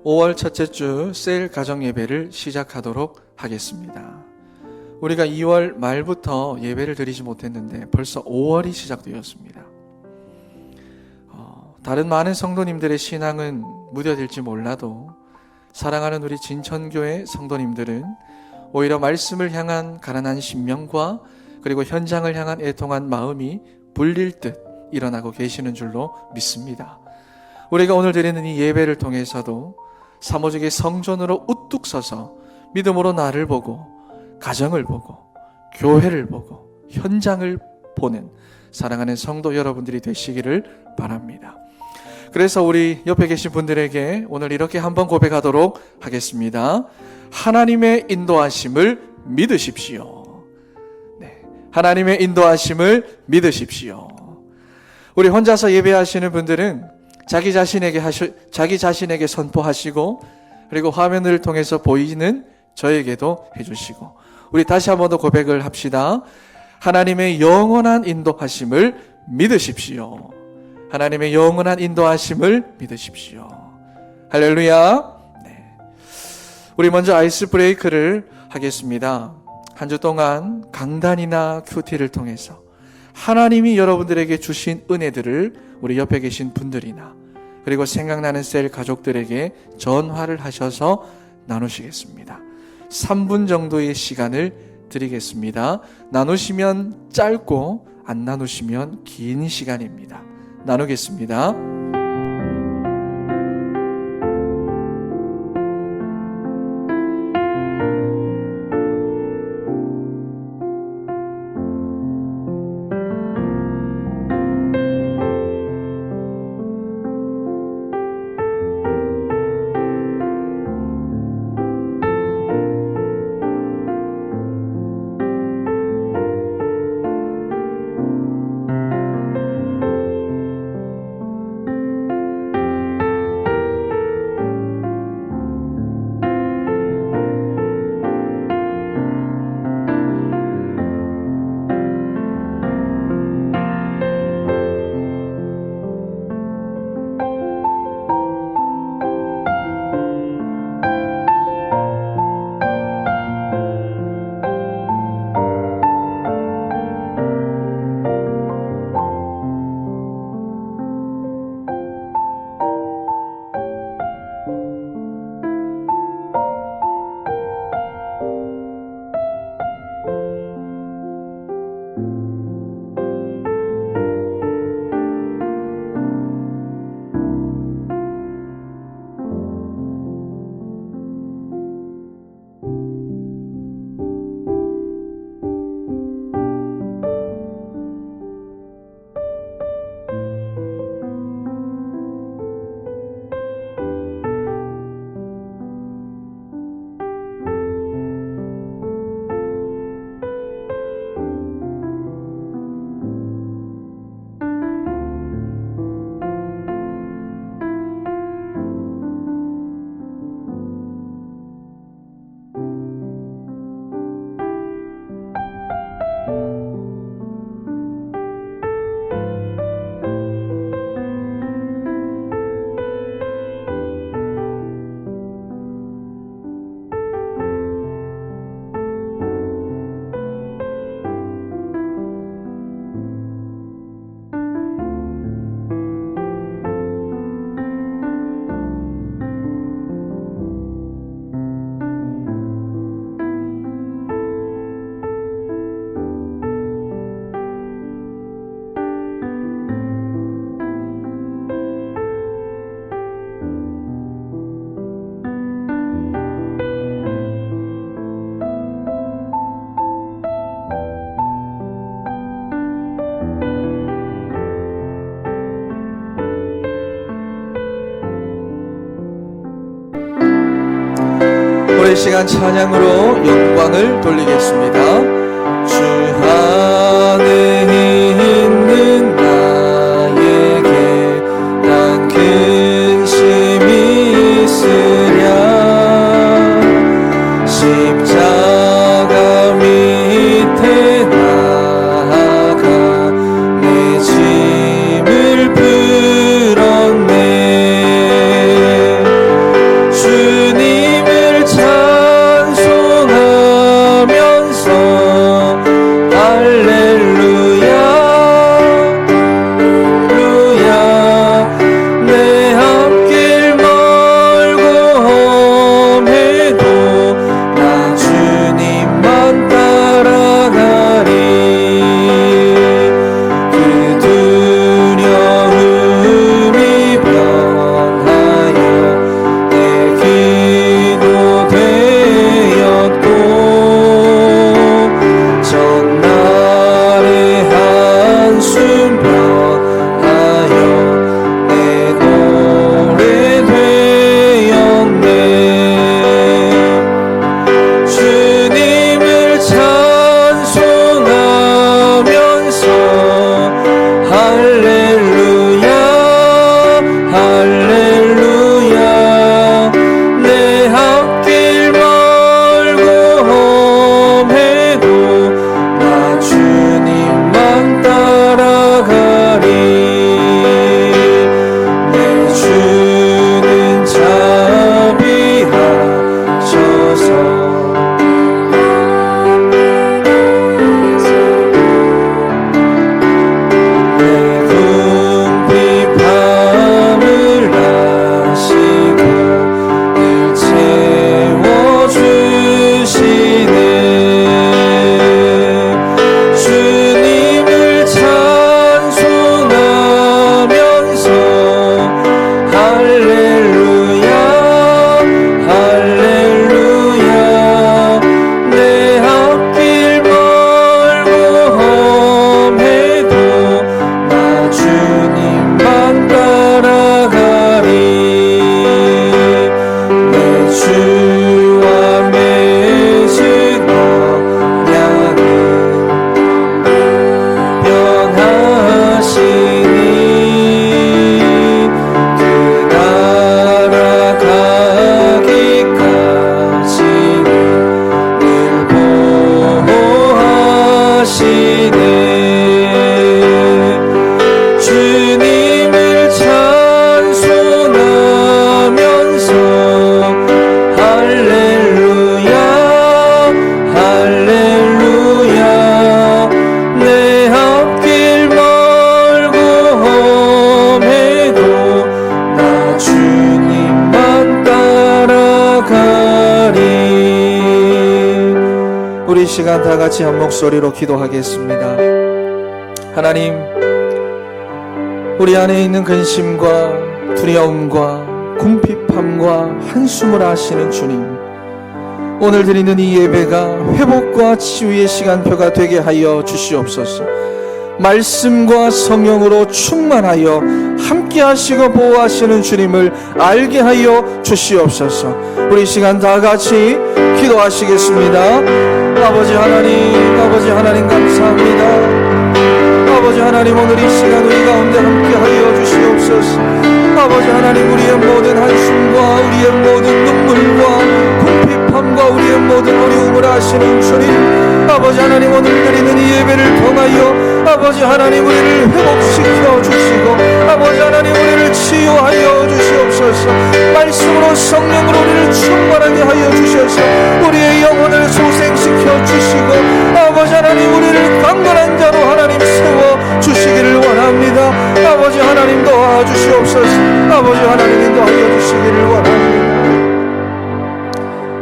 5월 첫째 주 셀 가정 예배를 시작하도록 하겠습니다. 우리가 2월 말부터 예배를 드리지 못했는데 벌써 5월이 시작되었습니다. 다른 많은 성도님들의 신앙은 무뎌질지 몰라도 사랑하는 우리 진천교회 성도님들은 오히려 말씀을 향한 가난한 심령과 그리고 현장을 향한 애통한 마음이 불릴 듯 일어나고 계시는 줄로 믿습니다. 우리가 오늘 드리는 이 예배를 통해서도 사모직의 성전으로 우뚝 서서 믿음으로 나를 보고 가정을 보고 교회를 보고 현장을 보는 사랑하는 성도 여러분들이 되시기를 바랍니다. 그래서 우리 옆에 계신 분들에게 오늘 이렇게 한번 고백하도록 하겠습니다. 하나님의 인도하심을 믿으십시오. 네, 하나님의 인도하심을 믿으십시오. 우리 혼자서 예배하시는 분들은 자기 자신에게 선포하시고 그리고 화면을 통해서 보이는 저에게도 해주시고 우리 다시 한 번 더 고백을 합시다. 하나님의 영원한 인도하심을 믿으십시오. 하나님의 영원한 인도하심을 믿으십시오. 할렐루야. 네. 우리 먼저 아이스 브레이크를 하겠습니다. 한 주 동안 강단이나 큐티를 통해서 하나님이 여러분들에게 주신 은혜들을 우리 옆에 계신 분들이나 그리고 생각나는 셀 가족들에게 전화를 하셔서 나누시겠습니다. 3분 정도의 시간을 드리겠습니다. 나누시면 짧고 안 나누시면 긴 시간입니다. 나누겠습니다. 오늘 시간 찬양으로 영광을 돌리겠습니다. 주 안에 있는 나에게 난 근심이 있으랴 십자가 밑에 나아가 내 짐을 풀었네 주 우리 시간 다 같이 한 목소리로 기도하겠습니다. 하나님, 우리 안에 있는 근심과 두려움과 궁핍함과 한숨을 아시는 주님, 오늘 드리는 이 예배가 회복과 치유의 시간표가 되게 하여 주시옵소서. 말씀과 성령으로 충만하여 함께 하시고 보호하시는 주님을 알게 하여 주시옵소서. 우리 시간 다 같이 기도하시겠습니다. 아버지 하나님 감사합니다. 아버지 하나님, 오늘 이 시간 우리 가운데 함께 하여 주시옵소서. 아버지 하나님, 우리의 모든 한숨과 우리의 모든 눈물과 궁핍함과 우리의 모든 어려움을 아시는 주님, 아버지 하나님, 오늘 드리는 이 예배를 통하여 아버지 하나님 우리를 회복시켜 주시고 아버지 하나님 우리를 치유하여 주시옵소서. 말씀으로 성령으로 우리를 충만하게 하여 주셔서 우리의 영혼을 소생시켜 주시고 아버지 하나님 우리를 강건한 자로 하나님 세워 주시기를 원합니다. 아버지 하나님 도와주시옵소서. 아버지 하나님 인도하여 주시기를 원합니다.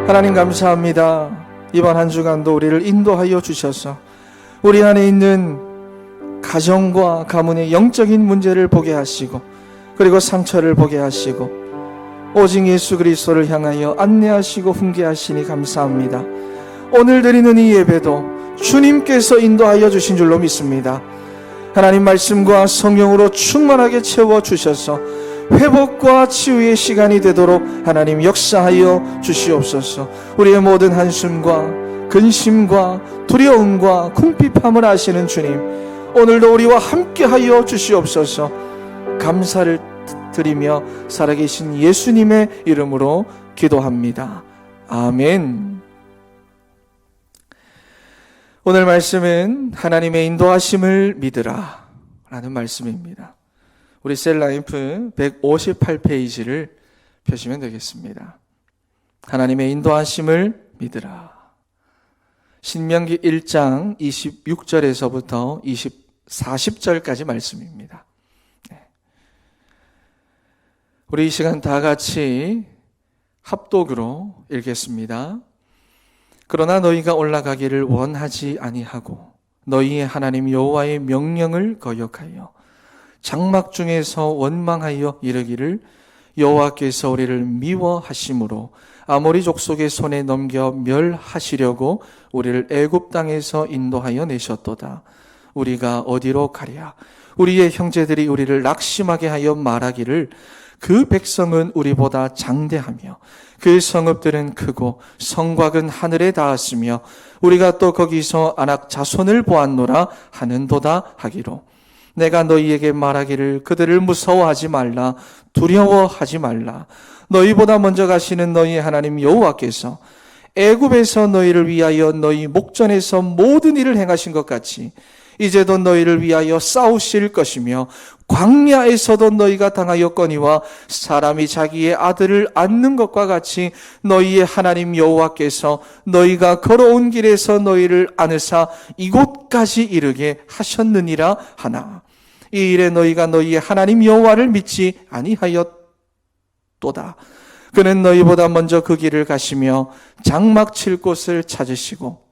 하나님 감사합니다. 이번 한 주간도 우리를 인도하여 주셔서 우리 안에 있는 가정과 가문의 영적인 문제를 보게 하시고 그리고 상처를 보게 하시고 오직 예수 그리스도를 향하여 안내하시고 훈계하시니 감사합니다. 오늘 드리는 이 예배도 주님께서 인도하여 주신 줄로 믿습니다. 하나님 말씀과 성령으로 충만하게 채워주셔서 회복과 치유의 시간이 되도록 하나님 역사하여 주시옵소서. 우리의 모든 한숨과 근심과 두려움과 궁핍함을 아시는 주님, 오늘도 우리와 함께하여 주시옵소서. 감사를 드리며 살아계신 예수님의 이름으로 기도합니다. 아멘. 오늘 말씀은 하나님의 인도하심을 믿으라 라는 말씀입니다. 우리 셀라이프 158페이지를 펴시면 되겠습니다. 하나님의 인도하심을 믿으라. 신명기 1장 26절에서부터 40절까지 말씀입니다. 우리 이 시간 다 같이 합독으로 읽겠습니다. 그러나 너희가 올라가기를 원하지 아니하고 너희의 하나님 여호와의 명령을 거역하여 장막 중에서 원망하여 이르기를 여호와께서 우리를 미워하심으로 아모리 족속의 손에 넘겨 멸하시려고 우리를 애굽 땅에서 인도하여 내셨도다. 우리가 어디로 가랴? 우리의 형제들이 우리를 낙심하게 하여 말하기를 그 백성은 우리보다 장대하며 그 성읍들은 크고 성곽은 하늘에 닿았으며 우리가 또 거기서 아낙 자손을 보았노라 하는도다 하기로 내가 너희에게 말하기를 그들을 무서워하지 말라 두려워하지 말라. 너희보다 먼저 가시는 너희의 하나님 여호와께서 애굽에서 너희를 위하여 너희 목전에서 모든 일을 행하신 것 같이 이제도 너희를 위하여 싸우실 것이며 광야에서도 너희가 당하였거니와 사람이 자기의 아들을 안는 것과 같이 너희의 하나님 여호와께서 너희가 걸어온 길에서 너희를 안으사 이곳까지 이르게 하셨느니라 하나. 이 일에 너희가 너희의 하나님 여호와를 믿지 아니하였도다. 그는 너희보다 먼저 그 길을 가시며 장막 칠 곳을 찾으시고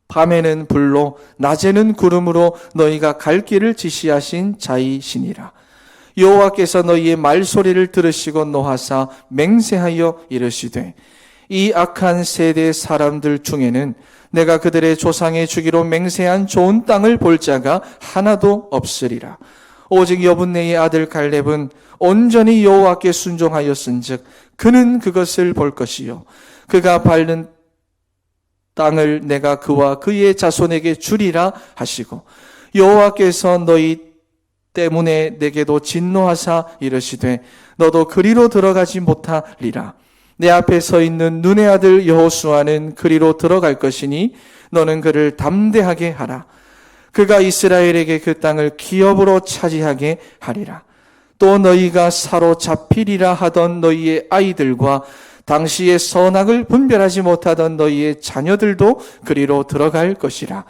밤에는 불로 낮에는 구름으로 너희가 갈 길을 지시하신 자이시니라. 여호와께서 너희의 말소리를 들으시고 노하사 맹세하여 이르시되 이 악한 세대 사람들 중에는 내가 그들의 조상에 주기로 맹세한 좋은 땅을 볼 자가 하나도 없으리라. 오직 여분네의 아들 갈렙은 온전히 여호와께 순종하였은즉 그는 그것을 볼 것이요 그가 밟는 땅을 내가 그와 그의 자손에게 주리라 하시고 여호와께서 너희 때문에 내게도 진노하사 이르시되 너도 그리로 들어가지 못하리라. 내 앞에 서 있는 눈의 아들 여호수아는 그리로 들어갈 것이니 너는 그를 담대하게 하라. 그가 이스라엘에게 그 땅을 기업으로 차지하게 하리라. 또 너희가 사로잡히리라 하던 너희의 아이들과 당시의 선악을 분별하지 못하던 너희의 자녀들도 그리로 들어갈 것이라.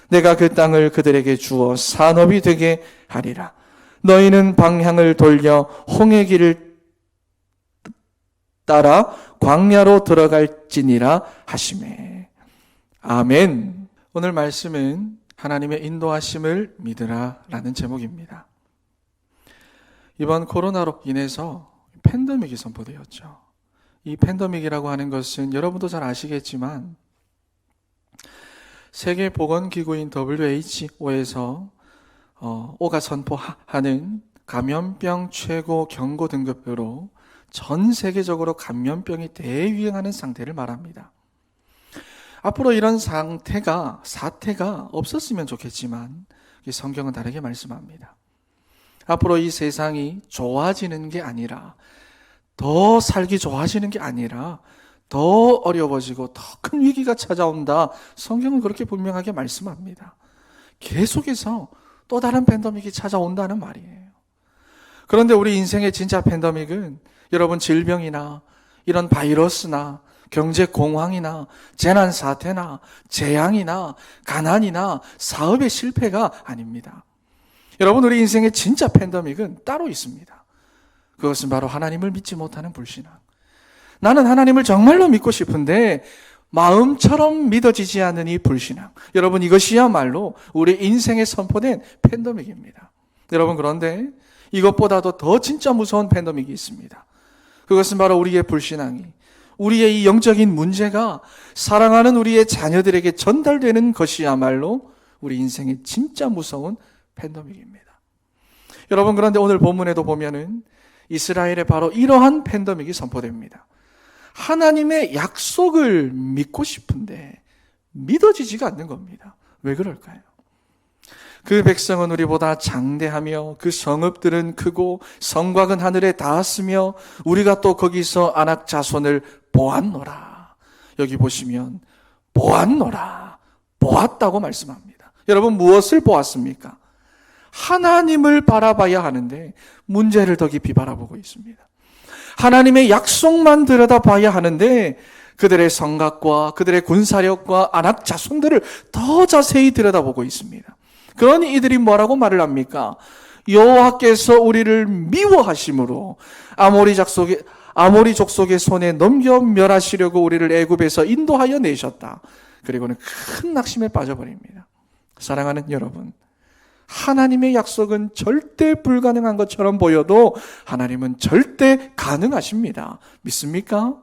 내가 그 땅을 그들에게 주어 산업이 되게 하리라. 너희는 방향을 돌려 홍해 길을 따라 광야로 들어갈지니라 하시매. 아멘. 오늘 말씀은 하나님의 인도하심을 믿으라 라는 제목입니다. 이번 코로나로 인해서 팬데믹이 선포되었죠. 이 팬데믹이라고 하는 것은 여러분도 잘 아시겠지만 세계보건기구인 WHO에서 오가 선포하는 감염병 최고 경고 등급으로 전 세계적으로 감염병이 대유행하는 상태를 말합니다. 앞으로 이런 사태가 없었으면 좋겠지만 성경은 다르게 말씀합니다. 앞으로 이 세상이 좋아지는 게 아니라, 더 살기 좋아지는 게 아니라 더 어려워지고 더 큰 위기가 찾아온다. 성경은 그렇게 분명하게 말씀합니다. 계속해서 또 다른 팬데믹이 찾아온다는 말이에요. 그런데 우리 인생의 진짜 팬데믹은 여러분 질병이나 이런 바이러스나 경제 공황이나 재난 사태나 재앙이나 가난이나 사업의 실패가 아닙니다. 여러분, 우리 인생의 진짜 팬데믹은 따로 있습니다. 그것은 바로 하나님을 믿지 못하는 불신앙. 나는 하나님을 정말로 믿고 싶은데 마음처럼 믿어지지 않는 이 불신앙. 여러분, 이것이야말로 우리 인생에 선포된 팬데믹입니다. 여러분, 그런데 이것보다도 더 진짜 무서운 팬데믹이 있습니다. 그것은 바로 우리의 불신앙이, 우리의 이 영적인 문제가 사랑하는 우리의 자녀들에게 전달되는 것이야말로 우리 인생의 진짜 무서운 팬데믹입니다. 여러분, 그런데 오늘 본문에도 보면은 이스라엘에 바로 이러한 팬데믹이 선포됩니다. 하나님의 약속을 믿고 싶은데 믿어지지가 않는 겁니다. 왜 그럴까요? 그 백성은 우리보다 장대하며 그 성읍들은 크고 성곽은 하늘에 닿았으며 우리가 또 거기서 아낙 자손을 보았노라. 여기 보시면 보았노라, 보았다고 말씀합니다. 여러분, 무엇을 보았습니까? 하나님을 바라봐야 하는데 문제를 더 깊이 바라보고 있습니다. 하나님의 약속만 들여다봐야 하는데 그들의 성곽과 그들의 군사력과 아낙 자손들을 더 자세히 들여다보고 있습니다. 그러니 이들이 뭐라고 말을 합니까? 여호와께서 우리를 미워하심으로 아모리 족속의 손에 넘겨 멸하시려고 우리를 애굽에서 인도하여 내셨다. 그리고는 큰 낙심에 빠져버립니다. 사랑하는 여러분, 하나님의 약속은 절대 불가능한 것처럼 보여도 하나님은 절대 가능하십니다. 믿습니까?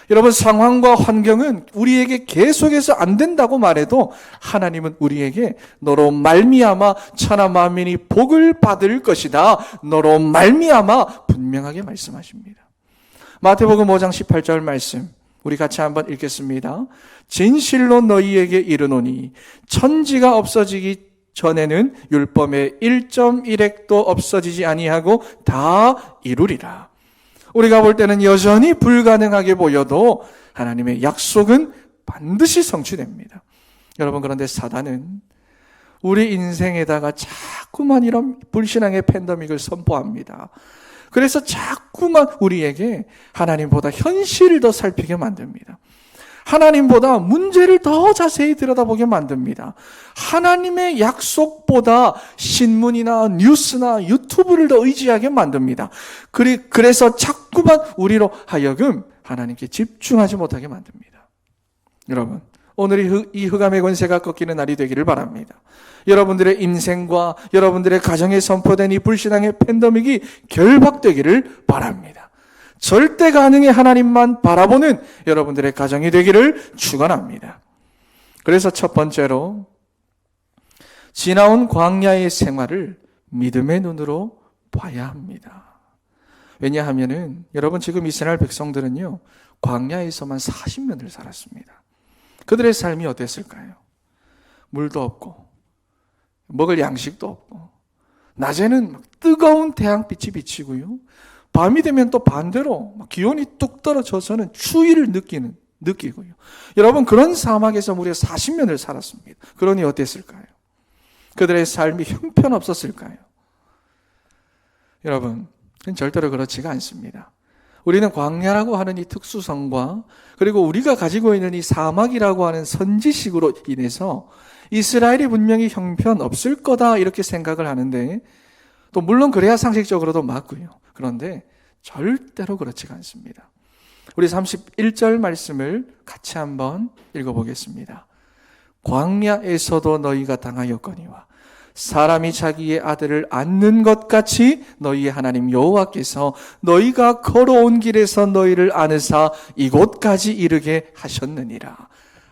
여러분, 상황과 환경은 우리에게 계속해서 안 된다고 말해도 하나님은 우리에게 너로 말미암아 천하 만민이 복을 받을 것이다, 너로 말미암아 분명하게 말씀하십니다. 마태복음 5장 18절 말씀 우리 같이 한번 읽겠습니다. 진실로 너희에게 이르노니 천지가 없어지기 전에는 율법의 1.1획도 없어지지 아니하고 다 이루리라. 우리가 볼 때는 여전히 불가능하게 보여도 하나님의 약속은 반드시 성취됩니다. 여러분, 그런데 사단은 우리 인생에다가 자꾸만 이런 불신앙의 팬데믹을 선포합니다. 그래서 자꾸만 우리에게 하나님보다 현실을 더 살피게 만듭니다. 하나님보다 문제를 더 자세히 들여다보게 만듭니다. 하나님의 약속보다 신문이나 뉴스나 유튜브를 더 의지하게 만듭니다. 그래서 자꾸만 우리로 하여금 하나님께 집중하지 못하게 만듭니다. 여러분, 오늘이 이 흑암의 권세가 꺾이는 날이 되기를 바랍니다. 여러분들의 인생과 여러분들의 가정에 선포된 이 불신앙의 팬데믹이 결박되기를 바랍니다. 절대 가능의 하나님만 바라보는 여러분들의 가정이 되기를 축원합니다. 그래서 첫 번째로 지나온 광야의 생활을 믿음의 눈으로 봐야 합니다. 왜냐하면은 여러분, 지금 이스라엘 백성들은요, 광야에서만 40년을 살았습니다. 그들의 삶이 어땠을까요? 물도 없고 먹을 양식도 없고 낮에는 막 뜨거운 태양빛이 비치고요, 밤이 되면 또 반대로 기온이 뚝 떨어져서는 추위를 느끼고요. 여러분, 그런 사막에서 무려 40년을 살았습니다. 그러니 어땠을까요? 그들의 삶이 형편없었을까요? 여러분, 그건 절대로 그렇지가 않습니다. 우리는 광야라고 하는 이 특수성과 그리고 우리가 가지고 있는 이 사막이라고 하는 선지식으로 인해서 이스라엘이 분명히 형편없을 거다 이렇게 생각을 하는데, 또 물론 그래야 상식적으로도 맞고요. 그런데 절대로 그렇지가 않습니다. 우리 31절 말씀을 같이 한번 읽어보겠습니다. 광야에서도 너희가 당하였거니와 사람이 자기의 아들을 안는 것 같이 너희의 하나님 여호와께서 너희가 걸어온 길에서 너희를 안으사 이곳까지 이르게 하셨느니라.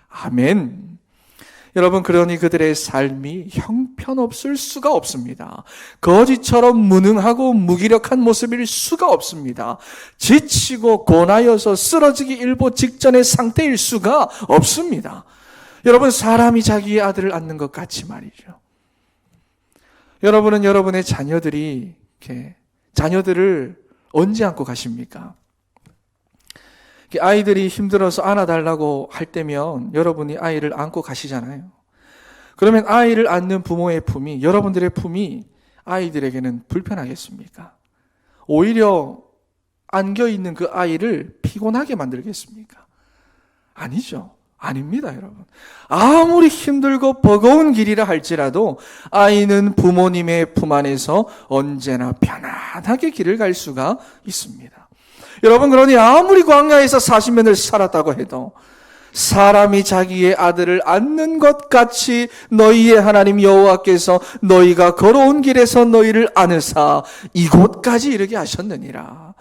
아멘. 여러분, 그러니 그들의 삶이 형편없을 수가 없습니다. 거지처럼 무능하고 무기력한 모습일 수가 없습니다. 지치고 고나여서 쓰러지기 일보 직전의 상태일 수가 없습니다. 여러분, 사람이 자기의 아들을 안는 것 같이 말이죠. 여러분은 여러분의 자녀들을 언제 안고 가십니까? 아이들이 힘들어서 안아달라고 할 때면 여러분이 아이를 안고 가시잖아요. 그러면 아이를 안는 부모의 품이, 여러분들의 품이 아이들에게는 불편하겠습니까? 오히려 안겨있는 그 아이를 피곤하게 만들겠습니까? 아니죠. 아닙니다, 여러분. 아무리 힘들고 버거운 길이라 할지라도 아이는 부모님의 품 안에서 언제나 편안하게 길을 갈 수가 있습니다. 여러분, 그러니 아무리 광야에서 40년을 살았다고 해도 사람이 자기의 아들을 안는 것 같이 너희의 하나님 여호와께서 너희가 걸어온 길에서 너희를 안으사 이곳까지 이르게 하셨느니라.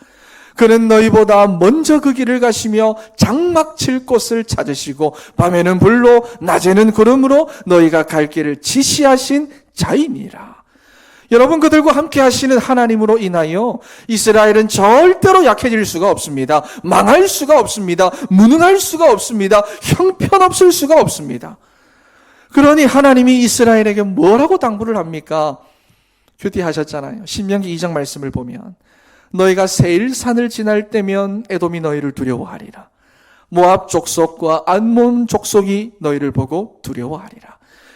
그는 너희보다 먼저 그 길을 가시며 장막 칠 곳을 찾으시고 밤에는 불로 낮에는 구름으로 너희가 갈 길을 지시하신 자이니라. 여러분, 그들과 함께 하시는 하나님으로 인하여 이스라엘은 절대로 약해질 수가 없습니다. 망할 수가 없습니다. 무능할 수가 없습니다. 형편없을 수가 없습니다. 그러니 하나님이 이스라엘에게 뭐라고 당부를 합니까? 규티하셨잖아요. 신명기 2장 말씀을 보면 너희가 세일산을 지날 때면 에돔이 너희를 두려워하리라. 모압 족속과 암몬 족속이 너희를 보고 두려워하리라.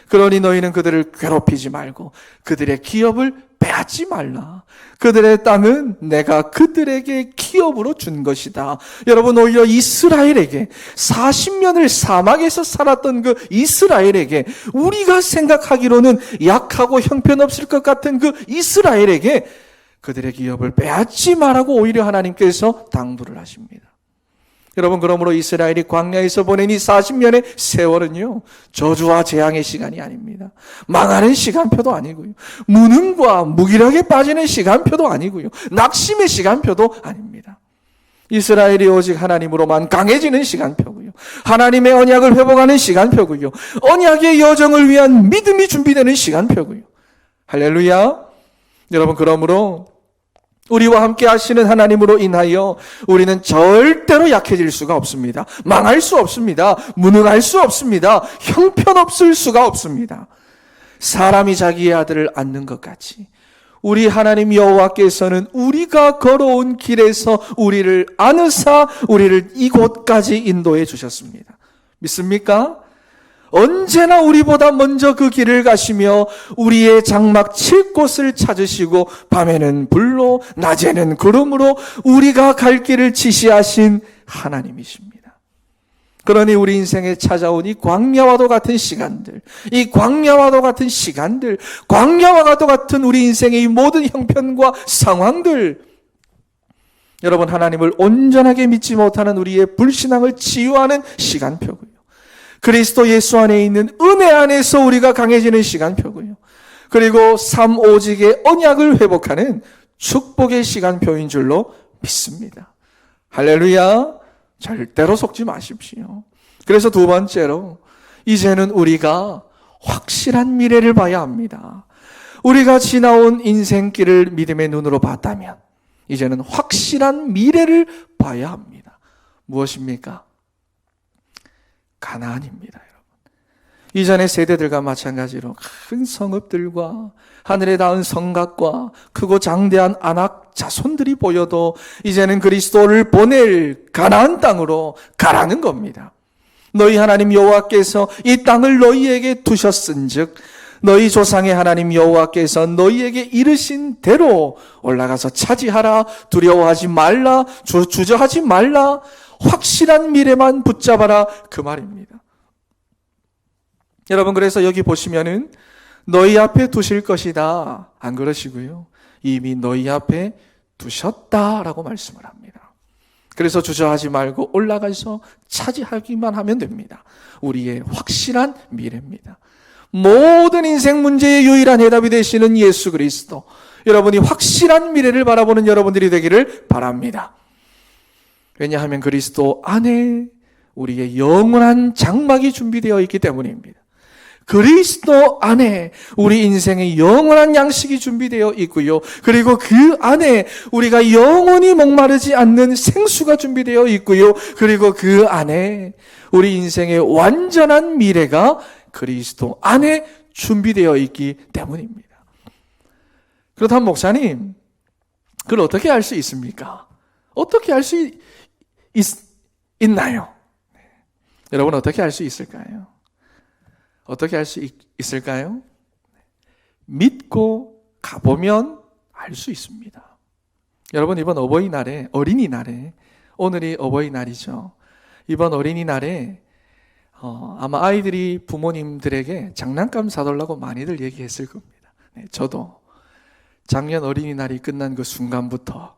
그러니 너희는 그들을 괴롭히지 말고 그들의 기업을 빼앗지 말라. 그들의 땅은 내가 그들에게 기업으로 준 것이다. 여러분, 오히려 이스라엘에게 40년을 사막에서 살았던 그 이스라엘에게, 우리가 생각하기로는 약하고 형편없을 것 같은 그 이스라엘에게 그들의 기업을 빼앗지 말라고 오히려 하나님께서 당부를 하십니다. 여러분, 그러므로 이스라엘이 광야에서 보낸 이 40년의 세월은요, 저주와 재앙의 시간이 아닙니다. 망하는 시간표도 아니고요, 무능과 무기력에 빠지는 시간표도 아니고요, 낙심의 시간표도 아닙니다. 이스라엘이 오직 하나님으로만 강해지는 시간표고요, 하나님의 언약을 회복하는 시간표고요, 언약의 여정을 위한 믿음이 준비되는 시간표고요. 할렐루야. 여러분, 그러므로 우리와 함께 하시는 하나님으로 인하여 우리는 절대로 약해질 수가 없습니다. 망할 수 없습니다. 무능할 수 없습니다. 형편없을 수가 없습니다. 사람이 자기의 아들을 안는 것 같이 우리 하나님 여호와께서는 우리가 걸어온 길에서 우리를 안으사 우리를 이곳까지 인도해 주셨습니다. 믿습니까? 언제나 우리보다 먼저 그 길을 가시며 우리의 장막 칠 곳을 찾으시고 밤에는 불로 낮에는 구름으로 우리가 갈 길을 지시하신 하나님이십니다. 그러니 우리 인생에 찾아온 이 광야와도 같은 시간들, 이 광야와도 같은 시간들, 광야와도 같은 우리 인생의 이 모든 형편과 상황들, 여러분, 하나님을 온전하게 믿지 못하는 우리의 불신앙을 치유하는 시간표고요, 그리스도 예수 안에 있는 은혜 안에서 우리가 강해지는 시간표고요, 그리고 삶 오직의 언약을 회복하는 축복의 시간표인 줄로 믿습니다. 할렐루야. 절대로 속지 마십시오. 그래서 두 번째로, 이제는 우리가 확실한 미래를 봐야 합니다. 우리가 지나온 인생길을 믿음의 눈으로 봤다면 이제는 확실한 미래를 봐야 합니다. 무엇입니까? 가나안입니다, 여러분. 이전의 세대들과 마찬가지로 큰 성읍들과 하늘에 닿은 성곽과 크고 장대한 안악 자손들이 보여도 이제는 그리스도를 보낼 가나안 땅으로 가라는 겁니다. 너희 하나님 여호와께서 이 땅을 너희에게 두셨은즉 너희 조상의 하나님 여호와께서 너희에게 이르신 대로 올라가서 차지하라. 두려워하지 말라. 주저하지 말라. 확실한 미래만 붙잡아라, 그 말입니다. 여러분, 그래서 여기 보시면은 너희 앞에 두실 것이다, 안 그러시고요, 이미 너희 앞에 두셨다라고 말씀을 합니다. 그래서 주저하지 말고 올라가서 차지하기만 하면 됩니다. 우리의 확실한 미래입니다. 모든 인생 문제의 유일한 해답이 되시는 예수 그리스도, 여러분이 확실한 미래를 바라보는 여러분들이 되기를 바랍니다. 왜냐하면 그리스도 안에 우리의 영원한 장막이 준비되어 있기 때문입니다. 그리스도 안에 우리 인생의 영원한 양식이 준비되어 있고요. 그리고 그 안에 우리가 영원히 목마르지 않는 생수가 준비되어 있고요. 그리고 그 안에 우리 인생의 완전한 미래가 그리스도 안에 준비되어 있기 때문입니다. 그렇다면 목사님, 그걸 어떻게 알 수 있습니까? 어떻게 알 수 있나요? 여러분, 어떻게 알 수 있을까요? 어떻게 알 수 있을까요? 믿고 가보면 알 수 있습니다. 여러분, 이번 어버이날에, 어린이날에, 오늘이 어버이날이죠. 이번 어린이날에 아마 아이들이 부모님들에게 장난감 사달라고 많이들 얘기했을 겁니다. 네, 저도 작년 어린이날이 끝난 그 순간부터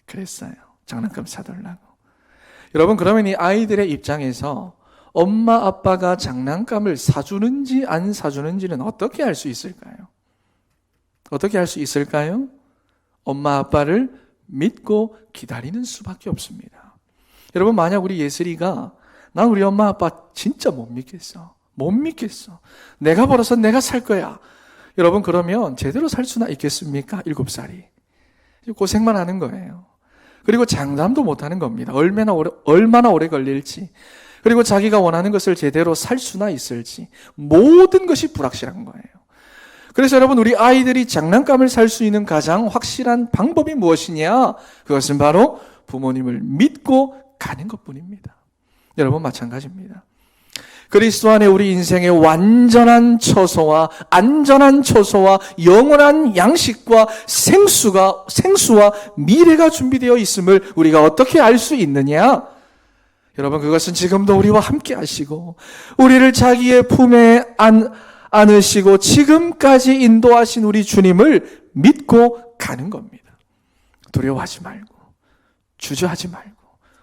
그랬어요. 장난감 사달라고. 여러분, 그러면 이 아이들의 입장에서 엄마 아빠가 장난감을 사주는지 안 사주는지는 어떻게 알 수 있을까요? 어떻게 알 수 있을까요? 엄마 아빠를 믿고 기다리는 수밖에 없습니다. 여러분, 만약 우리 예슬이가 난 우리 엄마 아빠 진짜 못 믿겠어. 못 믿겠어. 내가 벌어서 내가 살 거야. 여러분, 그러면 제대로 살 수나 있겠습니까? 7살이. 고생만 하는 거예요. 그리고 장담도 못 하는 겁니다. 얼마나 오래 걸릴지. 그리고 자기가 원하는 것을 제대로 살 수나 있을지. 모든 것이 불확실한 거예요. 그래서 여러분, 우리 아이들이 장난감을 살 수 있는 가장 확실한 방법이 무엇이냐? 그것은 바로 부모님을 믿고 가는 것뿐입니다. 여러분, 마찬가지입니다. 그리스도 안에 우리 인생의 완전한 처소와 안전한 처소와 영원한 양식과 생수와 미래가 준비되어 있음을 우리가 어떻게 알 수 있느냐? 여러분, 그것은 지금도 우리와 함께 하시고 우리를 자기의 품에 안으시고 지금까지 인도하신 우리 주님을 믿고 가는 겁니다. 두려워하지 말고 주저하지 말고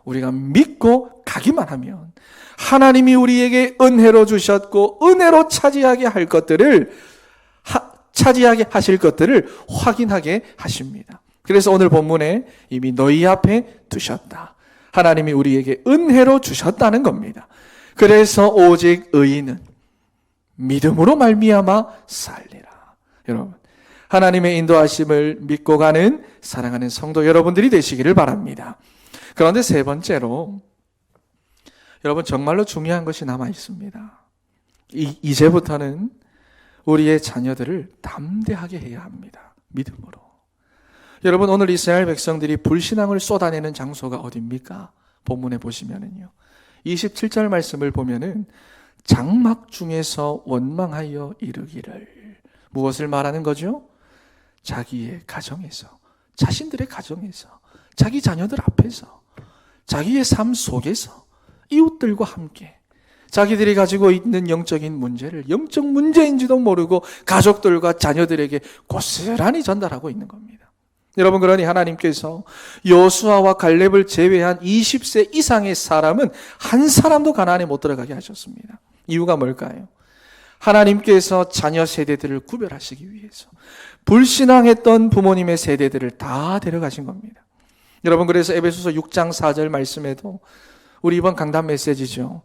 우리가 믿고 가기만 하면 하나님이 우리에게 은혜로 주셨고 은혜로 차지하게 하실 것들을 확인하게 하십니다. 그래서 오늘 본문에 이미 너희 앞에 두셨다. 하나님이 우리에게 은혜로 주셨다는 겁니다. 그래서 오직 의인은 믿음으로 말미암아 살리라. 여러분, 하나님의 인도하심을 믿고 가는 사랑하는 성도 여러분들이 되시기를 바랍니다. 그런데 세 번째로, 여러분, 정말로 중요한 것이 남아 있습니다. 이제부터는 우리의 자녀들을 담대하게 해야 합니다. 믿음으로. 여러분, 오늘 이스라엘 백성들이 불신앙을 쏟아내는 장소가 어디입니까? 본문에 보시면은요, 27절 말씀을 보면은 장막 중에서 원망하여 이르기를, 무엇을 말하는 거죠? 자기의 가정에서, 자신들의 가정에서, 자기 자녀들 앞에서, 자기의 삶 속에서 이웃들과 함께 자기들이 가지고 있는 영적인 문제를 영적 문제인지도 모르고 가족들과 자녀들에게 고스란히 전달하고 있는 겁니다. 여러분, 그러니 하나님께서 여호수아와 갈렙을 제외한 20세 이상의 사람은 한 사람도 가나안에 못 들어가게 하셨습니다. 이유가 뭘까요? 하나님께서 자녀 세대들을 구별하시기 위해서 불신앙했던 부모님의 세대들을 다 데려가신 겁니다. 여러분, 그래서 에베소서 6장 4절 말씀에도 우리 이번 강단 메시지죠.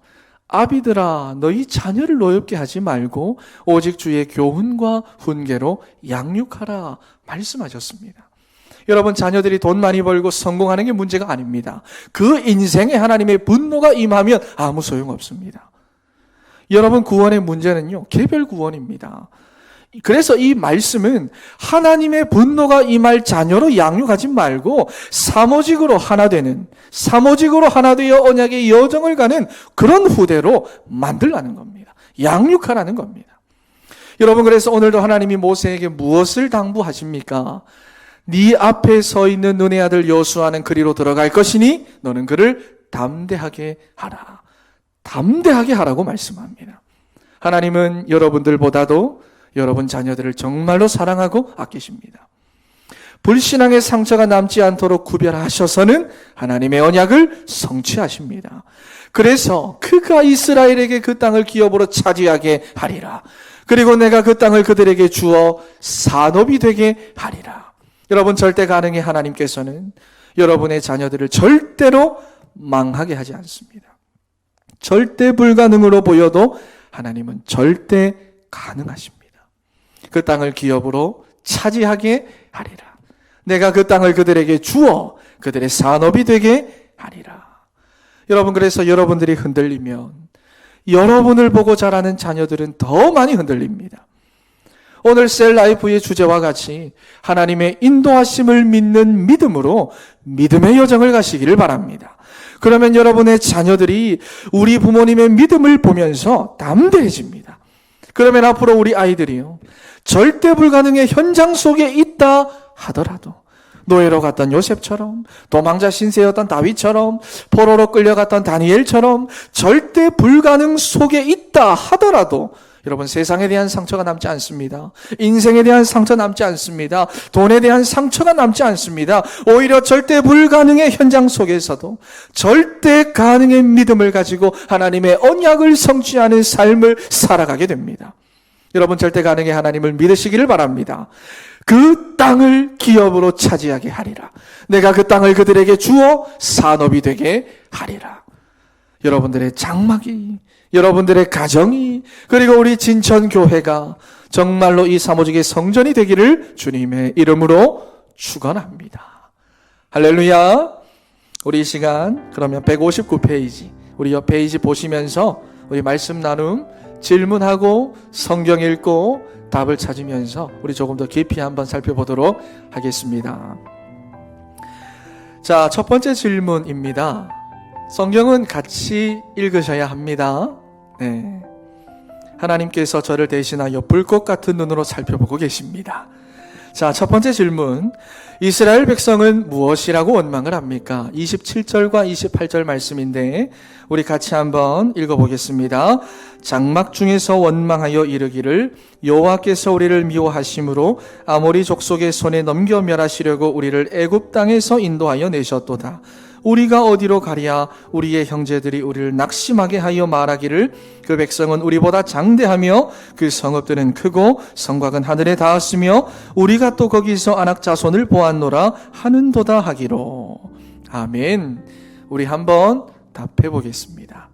아비들아, 너희 자녀를 노엽게 하지 말고 오직 주의 교훈과 훈계로 양육하라 말씀하셨습니다. 여러분, 자녀들이 돈 많이 벌고 성공하는 게 문제가 아닙니다. 그 인생에 하나님의 분노가 임하면 아무 소용없습니다. 여러분, 구원의 문제는요, 개별 구원입니다. 그래서 이 말씀은 하나님의 분노가 임할 자녀로 양육하지 말고 사모직으로 하나 되어 언약의 여정을 가는 그런 후대로 만들라는 겁니다. 양육하라는 겁니다. 여러분, 그래서 오늘도 하나님이 모세에게 무엇을 당부하십니까? 네 앞에 서 있는 눈의 아들 여호수아는 그리로 들어갈 것이니 너는 그를 담대하게 하라. 담대하게 하라고 말씀합니다. 하나님은 여러분들보다도 여러분 자녀들을 정말로 사랑하고 아끼십니다. 불신앙의 상처가 남지 않도록 구별하셔서는 하나님의 언약을 성취하십니다. 그래서 그가 이스라엘에게 그 땅을 기업으로 차지하게 하리라. 그리고 내가 그 땅을 그들에게 주어 산업이 되게 하리라. 여러분, 절대 가능해 하나님께서는 여러분의 자녀들을 절대로 망하게 하지 않습니다. 절대 불가능으로 보여도 하나님은 절대 가능하십니다. 그 땅을 기업으로 차지하게 하리라. 내가 그 땅을 그들에게 주어 그들의 산업이 되게 하리라. 여러분, 그래서 여러분들이 흔들리면 여러분을 보고 자라는 자녀들은 더 많이 흔들립니다. 오늘 셀라이프의 주제와 같이 하나님의 인도하심을 믿는 믿음으로 믿음의 여정을 가시기를 바랍니다. 그러면 여러분의 자녀들이 우리 부모님의 믿음을 보면서 담대해집니다. 그러면 앞으로 우리 아이들이요, 절대 불가능의 현장 속에 있다 하더라도 노예로 갔던 요셉처럼, 도망자 신세였던 다윗처럼, 포로로 끌려갔던 다니엘처럼 절대 불가능 속에 있다 하더라도 여러분, 세상에 대한 상처가 남지 않습니다. 인생에 대한 상처 남지 않습니다. 돈에 대한 상처가 남지 않습니다. 오히려 절대 불가능의 현장 속에서도 절대 가능의 믿음을 가지고 하나님의 언약을 성취하는 삶을 살아가게 됩니다. 여러분, 절대 가능의 하나님을 믿으시기를 바랍니다. 그 땅을 기업으로 차지하게 하리라. 내가 그 땅을 그들에게 주어 산업이 되게 하리라. 여러분들의 장막이, 여러분들의 가정이, 그리고 우리 진천교회가 정말로 이 사모직의 성전이 되기를 주님의 이름으로 축원합니다. 할렐루야. 우리 이 시간 그러면 159페이지, 우리 옆 페이지 보시면서 우리 말씀 나눔, 질문하고 성경 읽고 답을 찾으면서 우리 조금 더 깊이 한번 살펴보도록 하겠습니다. 자, 첫 번째 질문입니다. 성경은 같이 읽으셔야 합니다. 네. 하나님께서 저를 대신하여 불꽃 같은 눈으로 살펴보고 계십니다. 자, 첫 번째 질문. 이스라엘 백성은 무엇이라고 원망을 합니까? 27절과 28절 말씀인데 우리 같이 한번 읽어보겠습니다. 장막 중에서 원망하여 이르기를 여호와께서 우리를 미워하심으로 아모리 족속의 손에 넘겨 멸하시려고 우리를 애굽 땅에서 인도하여 내셨도다. 우리가 어디로 가랴? 우리의 형제들이 우리를 낙심하게 하여 말하기를 그 백성은 우리보다 장대하며 그 성읍들은 크고 성곽은 하늘에 닿았으며 우리가 또 거기서 아낙 자손을 보았노라 하는도다 하기로. 아멘. 우리 한번 답해 보겠습니다.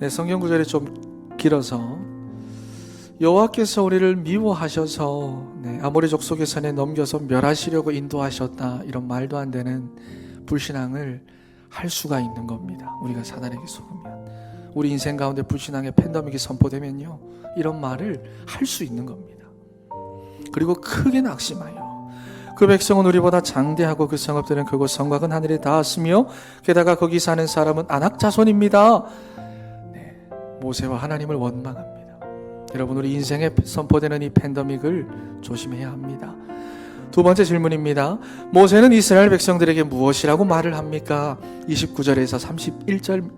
네, 성경 구절이 좀 길어서 여호와께서 우리를 미워하셔서 아모리 족속의 손에 넘겨서 멸하시려고 인도하셨다, 이런 말도 안 되는 불신앙을 할 수가 있는 겁니다. 우리가 사단에게 속으면, 우리 인생 가운데 불신앙의 팬데믹이 선포되면요, 이런 말을 할 수 있는 겁니다. 그리고 크게 낙심하여 그 백성은 우리보다 장대하고 그 성읍들은 크고 성곽은 하늘에 닿았으며 게다가 거기 사는 사람은 아낙 자손입니다. 모세와 하나님을 원망합니다. 여러분, 우리 인생에 선포되는 이 팬데믹을 조심해야 합니다. 두 번째 질문입니다. 모세는 이스라엘 백성들에게 무엇이라고 말을 합니까? 29절에서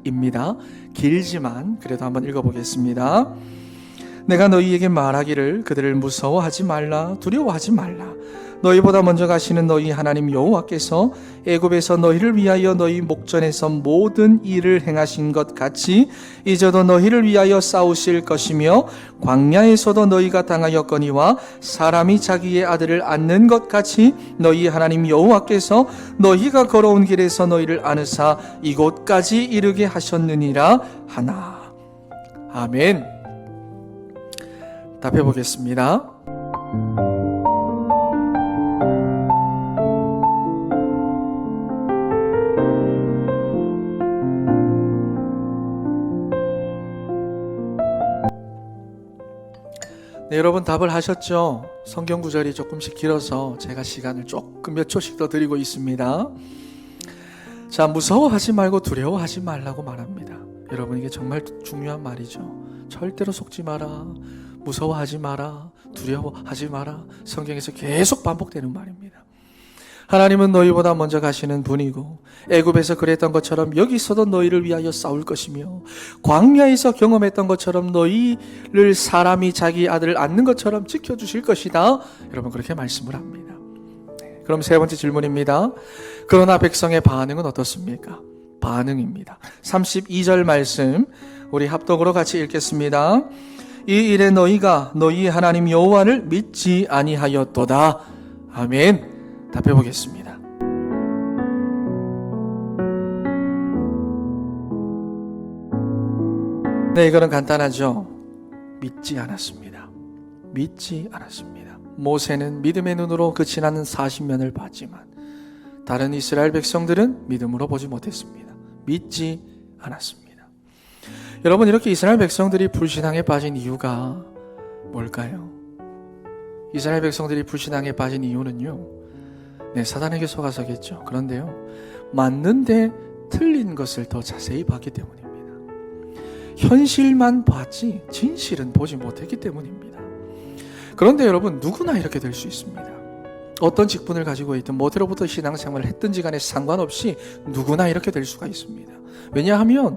31절입니다. 길지만 그래도 한번 읽어보겠습니다. 내가 너희에게 말하기를 그들을 무서워하지 말라, 두려워하지 말라. 너희보다 먼저 가시는 너희 하나님 여호와께서 애굽에서 너희를 위하여 너희 목전에서 모든 일을 행하신 것 같이 이제도 너희를 위하여 싸우실 것이며 광야에서도 너희가 당하였거니와 사람이 자기의 아들을 안는 것 같이 너희 하나님 여호와께서 너희가 걸어온 길에서 너희를 안으사 이곳까지 이르게 하셨느니라 하나. 아멘. 답해 보겠습니다. 네, 여러분 답을 하셨죠? 성경 구절이 조금씩 길어서 제가 시간을 조금 몇 초씩 더 드리고 있습니다. 자, 무서워하지 말고 두려워하지 말라고 말합니다. 여러분, 이게 정말 중요한 말이죠. 절대로 속지 마라. 무서워하지 마라, 두려워하지 마라. 성경에서 계속 반복되는 말입니다. 하나님은 너희보다 먼저 가시는 분이고 애굽에서 그랬던 것처럼 여기서도 너희를 위하여 싸울 것이며 광야에서 경험했던 것처럼 너희를 사람이 자기 아들을 안는 것처럼 지켜주실 것이다. 여러분 그렇게 말씀을 합니다. 그럼 세 번째 질문입니다. 그러나 백성의 반응은 어떻습니까? 반응입니다. 32절 말씀 우리 합독으로 같이 읽겠습니다. 이 일에 너희가 너희 하나님 여호와를 믿지 아니하였도다. 아멘. 답해 보겠습니다. 네, 이거는 간단하죠. 믿지 않았습니다. 믿지 않았습니다. 모세는 믿음의 눈으로 그 지나는 40년을 봤지만 다른 이스라엘 백성들은 믿음으로 보지 못했습니다. 믿지 않았습니다. 여러분, 이렇게 이스라엘 백성들이 불신앙에 빠진 이유가 뭘까요? 이스라엘 백성들이 불신앙에 빠진 이유는요, 네, 사단에게 속아서겠죠. 그런데요, 맞는데 틀린 것을 더 자세히 봤기 때문입니다. 현실만 봤지 진실은 보지 못했기 때문입니다. 그런데 여러분, 누구나 이렇게 될 수 있습니다. 어떤 직분을 가지고 있든 뭐로부터 신앙생활을 했든지 간에 상관없이 누구나 이렇게 될 수가 있습니다. 왜냐하면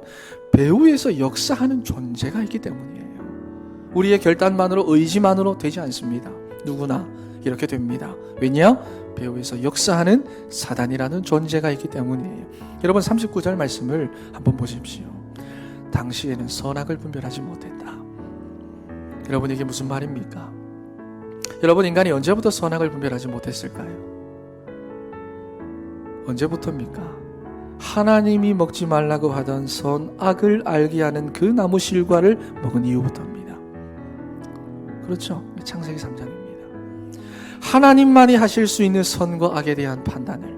배후에서 역사하는 존재가 있기 때문이에요. 우리의 결단만으로, 의지만으로 되지 않습니다. 누구나 이렇게 됩니다. 왜냐? 배후에서 역사하는 사단이라는 존재가 있기 때문이에요. 여러분, 39절 말씀을 한번 보십시오. 당시에는 선악을 분별하지 못했다. 여러분, 이게 무슨 말입니까? 여러분, 인간이 언제부터 선악을 분별하지 못했을까요? 언제부터입니까? 하나님이 먹지 말라고 하던 선악을 알게 하는 그 나무 실과를 먹은 이후부터입니다. 그렇죠? 창세기 3장입니다. 하나님만이 하실 수 있는 선과 악에 대한 판단을,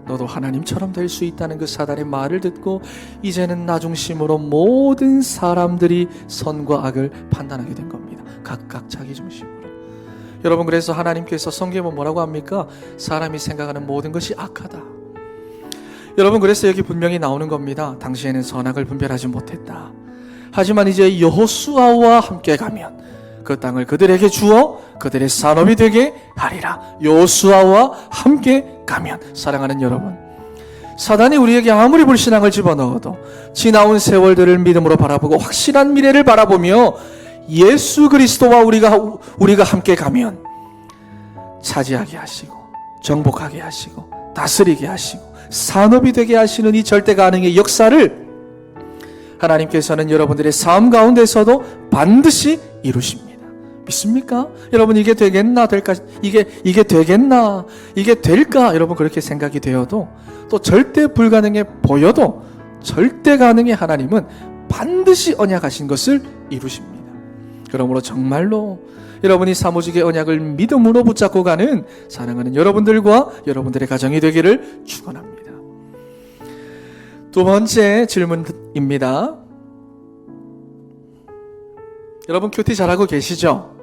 너도 하나님처럼 될 수 있다는 그 사단의 말을 듣고 이제는 나 중심으로 모든 사람들이 선과 악을 판단하게 된 겁니다. 각각 자기 중심으로. 여러분, 그래서 하나님께서 성경에 뭐라고 합니까? 사람이 생각하는 모든 것이 악하다. 여러분, 그래서 여기 분명히 나오는 겁니다. 당시에는 선악을 분별하지 못했다. 하지만 이제 여호수아와 함께 가면 그 땅을 그들에게 주어 그들의 산업이 되게 하리라. 여호수아와 함께 가면. 사랑하는 여러분, 사단이 우리에게 아무리 불신앙을 집어넣어도 지나온 세월들을 믿음으로 바라보고 확실한 미래를 바라보며 예수 그리스도와 우리가 함께 가면 차지하게 하시고 정복하게 하시고 다스리게 하시고 산업이 되게 하시는 이 절대 가능의 역사를 하나님께서는 여러분들의 삶 가운데서도 반드시 이루십니다. 믿습니까? 여러분, 이게 되겠나, 될까? 이게 되겠나? 이게 될까? 여러분, 그렇게 생각이 되어도, 또 절대 불가능해 보여도 절대 가능의 하나님은 반드시 언약하신 것을 이루십니다. 그러므로 정말로 여러분이 사무직의 언약을 믿음으로 붙잡고 가는 사랑하는 여러분들과 여러분들의 가정이 되기를 축원합니다. 두 번째 질문입니다. 여러분, 큐티 잘하고 계시죠?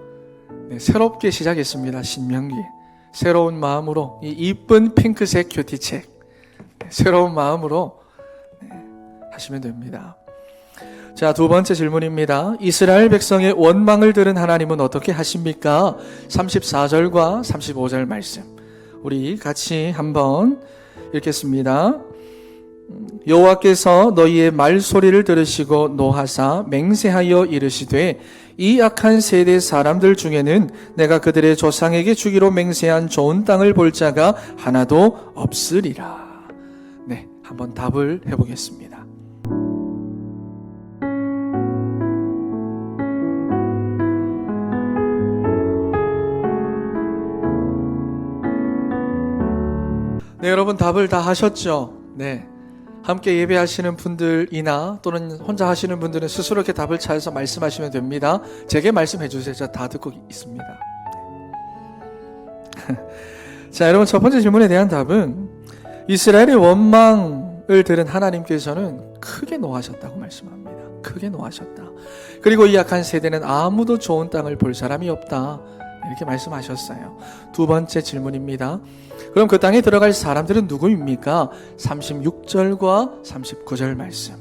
네, 새롭게 시작했습니다. 신명기. 새로운 마음으로 이 이쁜 핑크색 큐티책, 새로운 마음으로 하시면 됩니다. 자, 두 번째 질문입니다. 이스라엘 백성의 원망을 들은 하나님은 어떻게 하십니까? 34절과 35절 말씀 우리 같이 한번 읽겠습니다. 여호와께서 너희의 말소리를 들으시고 노하사 맹세하여 이르시되 이 악한 세대 사람들 중에는 내가 그들의 조상에게 주기로 맹세한 좋은 땅을 볼 자가 하나도 없으리라. 네, 한번 답을 해보겠습니다. 네, 여러분 답을 다 하셨죠? 네. 함께 예배하시는 분들이나 또는 혼자 하시는 분들은 스스로 이렇게 답을 찾아서 말씀하시면 됩니다. 제게 말씀해 주세요. 제가 다 듣고 있습니다. 자, 여러분, 첫 번째 질문에 대한 답은 이스라엘의 원망을 들은 하나님께서는 크게 노하셨다고 말씀합니다. 크게 노하셨다. 그리고 이 악한 세대는 아무도 좋은 땅을 볼 사람이 없다. 이렇게 말씀하셨어요. 두 번째 질문입니다. 그럼 그 땅에 들어갈 사람들은 누구입니까? 36절과 39절 말씀.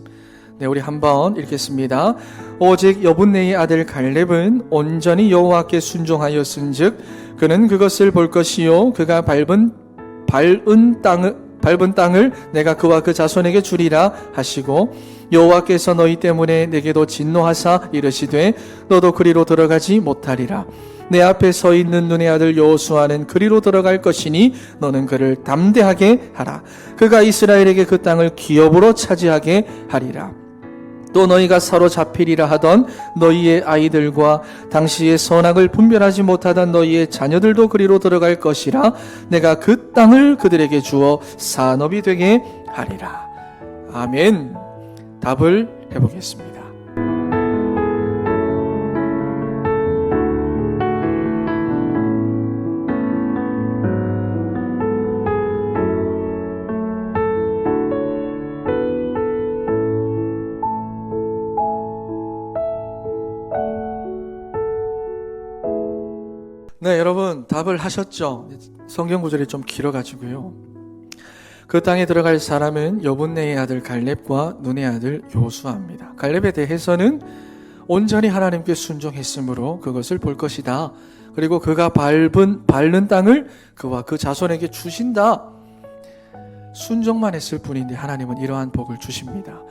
네, 우리 한번 읽겠습니다. 오직 여분네의 아들 갈렙은 온전히 여호와께 순종하였은즉 그는 그것을 볼 것이요 그가 밟은 땅을 내가 그와 그 자손에게 주리라 하시고 여호와께서 너희 때문에 내게도 진노하사 이르시되 너도 그리로 들어가지 못하리라. 내 앞에 서 있는 눈의 아들 여호수아는 그리로 들어갈 것이니 너는 그를 담대하게 하라. 그가 이스라엘에게 그 땅을 기업으로 차지하게 하리라. 또 너희가 사로잡히리라 하던 너희의 아이들과 당시의 선악을 분별하지 못하던 너희의 자녀들도 그리로 들어갈 것이라. 내가 그 땅을 그들에게 주어 산업이 되게 하리라. 아멘. 답을 해보겠습니다. 네, 여러분 답을 하셨죠? 성경 구절이 좀 길어가지고요. 그 땅에 들어갈 사람은 여분네의 아들 갈렙과 눈의 아들 요수아입니다. 갈렙에 대해서는 온전히 하나님께 순종했으므로 그것을 볼 것이다. 그리고 그가 밟는 땅을 그와 그 자손에게 주신다. 순종만 했을 뿐인데 하나님은 이러한 복을 주십니다.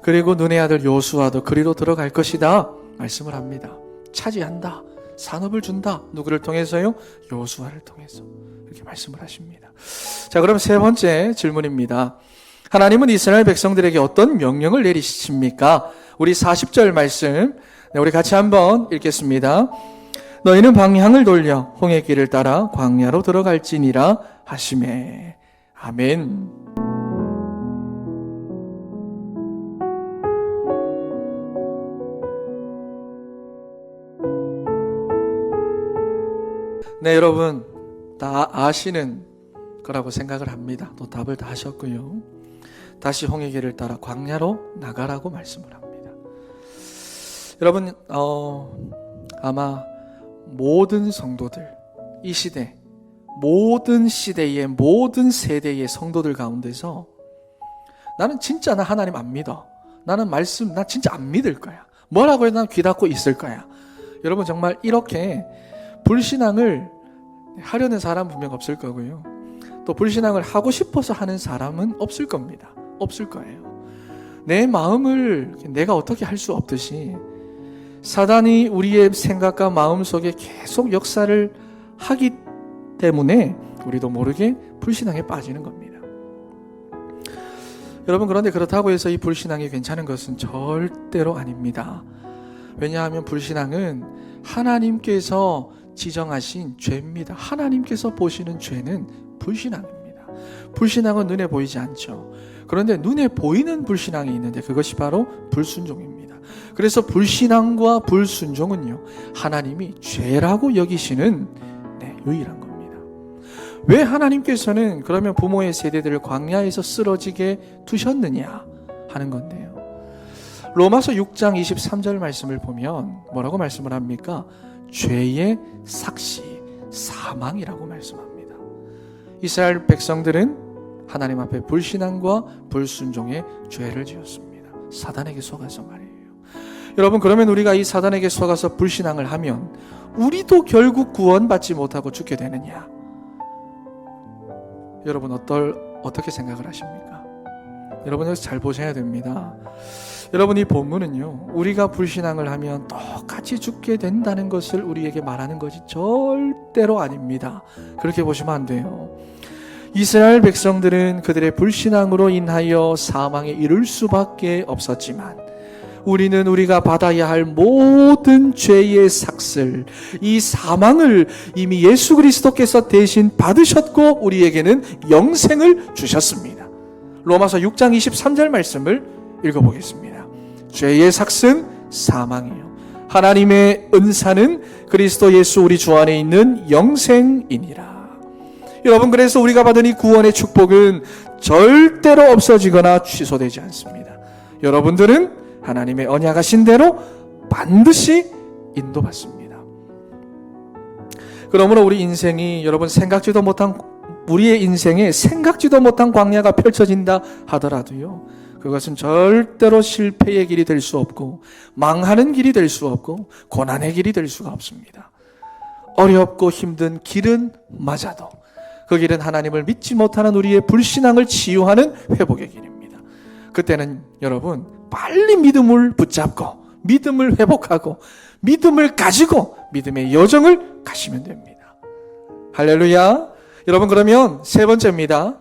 그리고 눈의 아들 요수아도 그리로 들어갈 것이다 말씀을 합니다. 차지한다. 산업을 준다. 누구를 통해서요? 여호수아를 통해서. 이렇게 말씀을 하십니다. 자, 그럼 세 번째 질문입니다. 하나님은 이스라엘 백성들에게 어떤 명령을 내리십니까? 우리 40절 말씀, 우리 같이 한번 읽겠습니다. 너희는 방향을 돌려 홍해 길을 따라 광야로 들어갈지니라 하시매. 아멘. 네, 여러분 다 아시는 거라고 생각을 합니다. 또 답을 다 하셨고요. 다시 홍해길을 따라 광야로 나가라고 말씀을 합니다. 여러분 아마 모든 성도들, 이 시대 모든 시대의 모든 세대의 성도들 가운데서 나는 진짜 나 하나님 안 믿어. 나는 말씀 나 진짜 안 믿을 거야. 뭐라고 해도 난 귀 닫고 있을 거야. 여러분 정말 이렇게 불신앙을 하려는 사람 분명 없을 거고요. 또 불신앙을 하고 싶어서 하는 사람은 없을 겁니다. 없을 거예요. 내 마음을 내가 어떻게 할 수 없듯이 사단이 우리의 생각과 마음 속에 계속 역사를 하기 때문에 우리도 모르게 불신앙에 빠지는 겁니다. 여러분 그런데 그렇다고 해서 이 불신앙이 괜찮은 것은 절대로 아닙니다. 왜냐하면 불신앙은 하나님께서 지정하신 죄입니다. 하나님께서 보시는 죄는 불신앙입니다. 불신앙은 눈에 보이지 않죠. 그런데 눈에 보이는 불신앙이 있는데 그것이 바로 불순종입니다. 그래서 불신앙과 불순종은요, 하나님이 죄라고 여기시는 유일한 겁니다. 왜 하나님께서는 그러면 부모의 세대들을 광야에서 쓰러지게 두셨느냐 하는 건데요. 로마서 6장 23절 말씀을 보면 뭐라고 말씀을 합니까? 죄의 삭시, 사망이라고 말씀합니다. 이스라엘 백성들은 하나님 앞에 불신앙과 불순종의 죄를 지었습니다. 사단에게 속아서 말이에요. 여러분 그러면 우리가 이 사단에게 속아서 불신앙을 하면 우리도 결국 구원받지 못하고 죽게 되느냐? 여러분 어떻게 생각을 하십니까? 여러분 여기서 잘 보셔야 됩니다. 여러분 이 본문은요, 우리가 불신앙을 하면 똑같이 죽게 된다는 것을 우리에게 말하는 것이 절대로 아닙니다. 그렇게 보시면 안 돼요. 이스라엘 백성들은 그들의 불신앙으로 인하여 사망에 이를 수밖에 없었지만 우리는 우리가 받아야 할 모든 죄의 삭슬, 이 사망을 이미 예수 그리스도께서 대신 받으셨고 우리에게는 영생을 주셨습니다. 로마서 6장 23절 말씀을 읽어보겠습니다. 죄의 삭은 사망이요 하나님의 은사는 그리스도 예수 우리 주 안에 있는 영생이니라. 여러분 그래서 우리가 받은 이 구원의 축복은 절대로 없어지거나 취소되지 않습니다. 여러분들은 하나님의 언약하신 대로 반드시 인도받습니다. 그러므로 우리 인생이 여러분 우리의 인생에 생각지도 못한 광야가 펼쳐진다 하더라도요, 그것은 절대로 실패의 길이 될 수 없고 망하는 길이 될 수 없고 고난의 길이 될 수가 없습니다. 어렵고 힘든 길은 맞아도 그 길은 하나님을 믿지 못하는 우리의 불신앙을 치유하는 회복의 길입니다. 그때는 여러분 빨리 믿음을 붙잡고 믿음을 회복하고 믿음을 가지고 믿음의 여정을 가시면 됩니다. 할렐루야. 여러분, 그러면 세 번째입니다.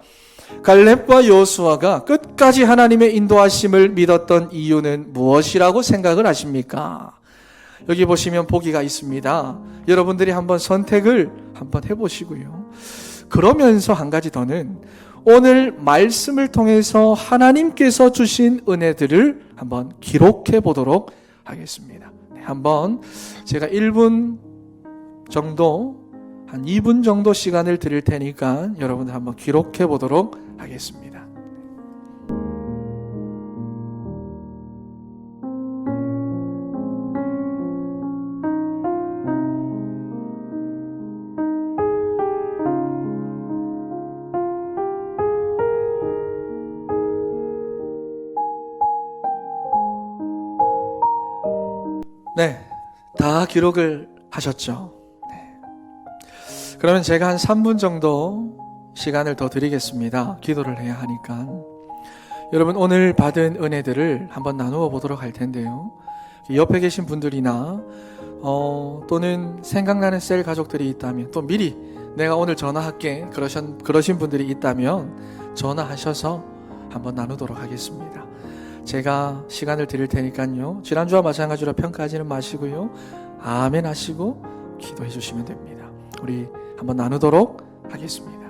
갈렙과 여호수아가 끝까지 하나님의 인도하심을 믿었던 이유는 무엇이라고 생각을 하십니까? 여기 보시면 보기가 있습니다. 여러분들이 한번 선택을 한번 해보시고요. 그러면서 한 가지 더는 오늘 말씀을 통해서 하나님께서 주신 은혜들을 한번 기록해 보도록 하겠습니다. 한번 제가 1분 정도, 한 2분 정도 시간을 드릴 테니까 여러분들 한번 기록해 보도록 하겠습니다. 네, 다 기록을 하셨죠? 네. 그러면 제가 한 3분 정도 시간을 더 드리겠습니다. 기도를 해야 하니까. 여러분, 오늘 받은 은혜들을 한번 나누어 보도록 할 텐데요. 옆에 계신 분들이나 또는 생각나는 셀 가족들이 있다면, 또 미리 내가 오늘 전화할게 그러신 분들이 있다면 전화하셔서 한번 나누도록 하겠습니다. 제가 시간을 드릴 테니까요, 지난주와 마찬가지로 평가하지는 마시고요, 아멘 하시고 기도해 주시면 됩니다. 우리 한번 나누도록 하겠습니다.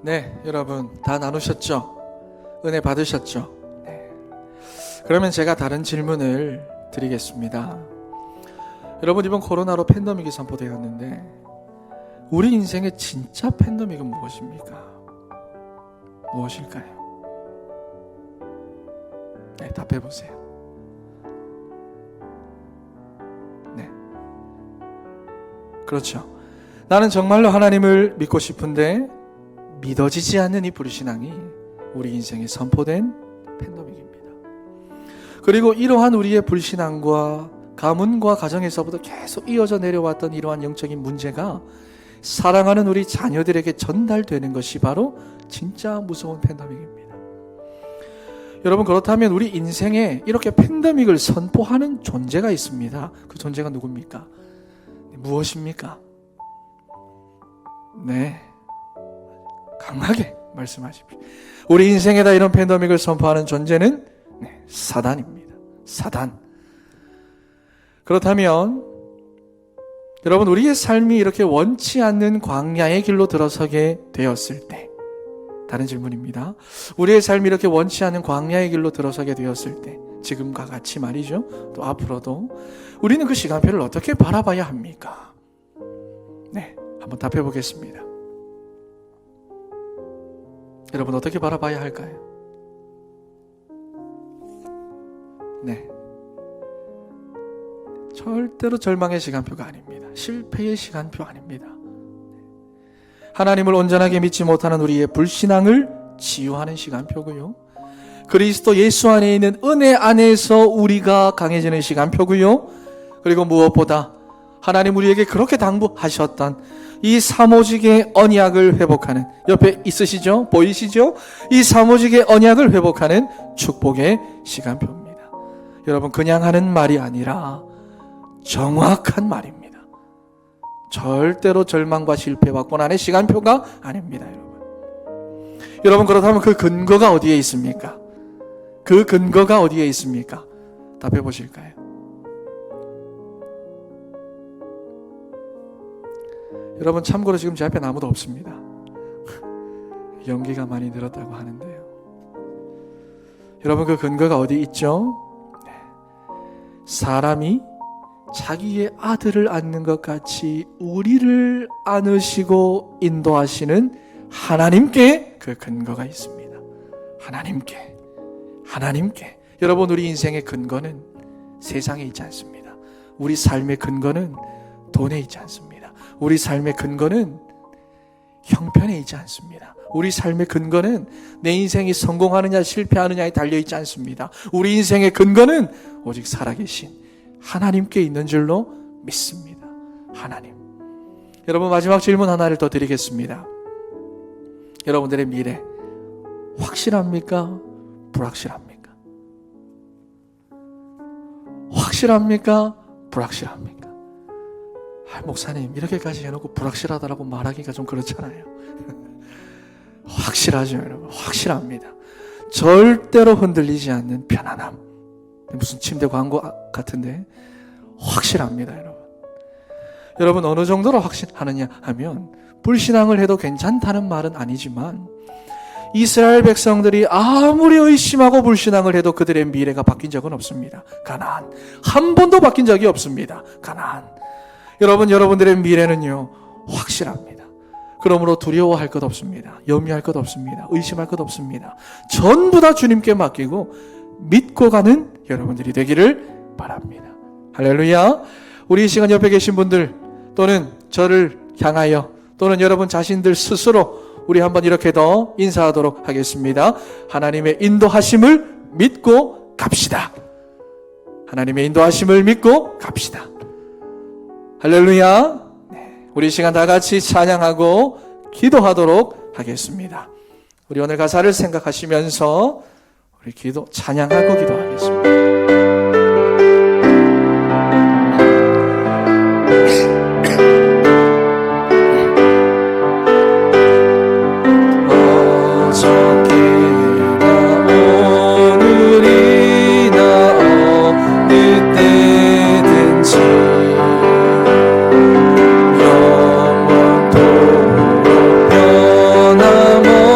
네, 여러분 다 나누셨죠? 은혜 받으셨죠? 네. 그러면 제가 다른 질문을 드리겠습니다. 여러분, 이번 코로나로 팬데믹이 선포되었는데 우리 인생의 진짜 팬데믹은 무엇입니까? 무엇일까요? 네, 답해보세요. 네, 그렇죠. 나는 정말로 하나님을 믿고 싶은데 믿어지지 않는 이 불신앙이 우리 인생에 선포된 팬데믹입니다. 그리고 이러한 우리의 불신앙과 가문과 가정에서부터 계속 이어져 내려왔던 이러한 영적인 문제가 사랑하는 우리 자녀들에게 전달되는 것이 바로 진짜 무서운 팬데믹입니다. 여러분, 그렇다면 우리 인생에 이렇게 팬데믹을 선포하는 존재가 있습니다. 그 존재가 누굽니까? 무엇입니까? 네, 강하게 말씀하십시오. 우리 인생에다 이런 팬데믹을 선포하는 존재는 사단입니다. 사단. 그렇다면 여러분, 우리의 삶이 이렇게 원치 않는 광야의 길로 들어서게 되었을 때, 다른 질문입니다. 우리의 삶이 이렇게 원치 않은 광야의 길로 들어서게 되었을 때, 지금과 같이 말이죠, 또 앞으로도 우리는 그 시간표를 어떻게 바라봐야 합니까? 네, 한번 답해 보겠습니다. 여러분, 어떻게 바라봐야 할까요? 네, 절대로 절망의 시간표가 아닙니다. 실패의 시간표 아닙니다. 하나님을 온전하게 믿지 못하는 우리의 불신앙을 치유하는 시간표고요. 그리스도 예수 안에 있는 은혜 안에서 우리가 강해지는 시간표고요. 그리고 무엇보다 하나님 우리에게 그렇게 당부하셨던 이 사모직의 언약을 회복하는, 옆에 있으시죠? 보이시죠? 이 사모직의 언약을 회복하는 축복의 시간표입니다. 여러분, 그냥 하는 말이 아니라 정확한 말입니다. 절대로 절망과 실패와 고난의 시간표가 아닙니다. 여러분, 그렇다면 그 근거가 어디에 있습니까? 그 근거가 어디에 있습니까? 답해 보실까요? 여러분, 참고로 지금 제 앞에 아무도 없습니다. 연기가 많이 늘었다고 하는데요. 여러분, 그 근거가 어디 있죠? 사람이 자기의 아들을 안는 것 같이 우리를 안으시고 인도하시는 하나님께 그 근거가 있습니다. 하나님께. 여러분, 우리 인생의 근거는 세상에 있지 않습니다. 우리 삶의 근거는 돈에 있지 않습니다. 우리 삶의 근거는 형편에 있지 않습니다. 우리 삶의 근거는 내 인생이 성공하느냐 실패하느냐에 달려있지 않습니다. 우리 인생의 근거는 오직 살아계신 하나님께 있는 줄로 믿습니다. 하나님. 여러분, 마지막 질문 하나를 더 드리겠습니다. 여러분들의 미래 확실합니까? 불확실합니까? 확실합니까? 불확실합니까? 목사님, 이렇게까지 해놓고 불확실하다라고 말하기가 좀 그렇잖아요. 확실하죠, 여러분. 확실합니다. 절대로 흔들리지 않는 편안함. 무슨 침대 광고 같은데 확실합니다, 여러분. 여러분, 어느 정도로 확신하느냐 하면 불신앙을 해도 괜찮다는 말은 아니지만 이스라엘 백성들이 아무리 의심하고 불신앙을 해도 그들의 미래가 바뀐 적은 없습니다. 가나안. 한 번도 바뀐 적이 없습니다. 가나안. 여러분, 여러분들의 미래는요, 확실합니다. 그러므로 두려워할 것 없습니다. 염려할 것 없습니다. 의심할 것 없습니다. 전부 다 주님께 맡기고 믿고 가는 여러분들이 되기를 바랍니다. 할렐루야. 우리 이 시간 옆에 계신 분들, 또는 저를 향하여, 또는 여러분 자신들 스스로 우리 한번 이렇게 더 인사하도록 하겠습니다. 하나님의 인도하심을 믿고 갑시다. 하나님의 인도하심을 믿고 갑시다. 할렐루야. 우리 이 시간 다 같이 찬양하고 기도하도록 하겠습니다. 우리 오늘 가사를 생각하시면서 우리 찬양하고 기도하겠습니다. 영원토록 변함없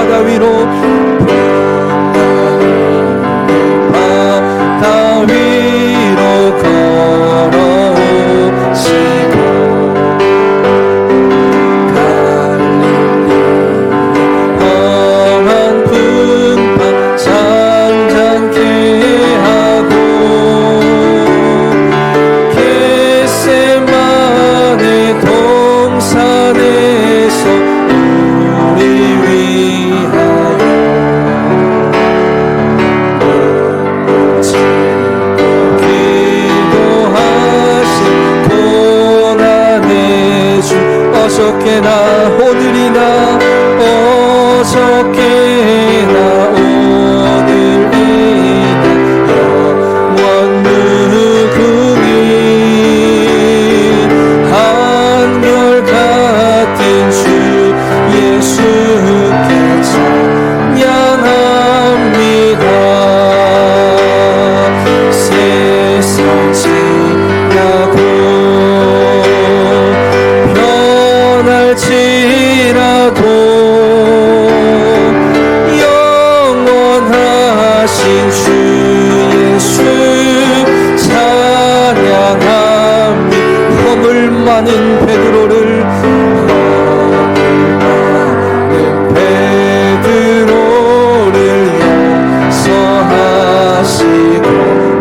바다 위로 바다 위로 걸어오시고 갈릴리 험한 풍파 잠잠케 하고 겟세마네 동산에서 우리 위하여 묻지고 기도하신 고난의 주 어저께나 오늘이나 어저께나 오늘이나 영원 무궁히 한결같은 주 예수께 찬양합니다. 세상 지나고 변할지라도 영원하신 주 예수 찬양합니다. 허물 많은 베드로를 용서하시고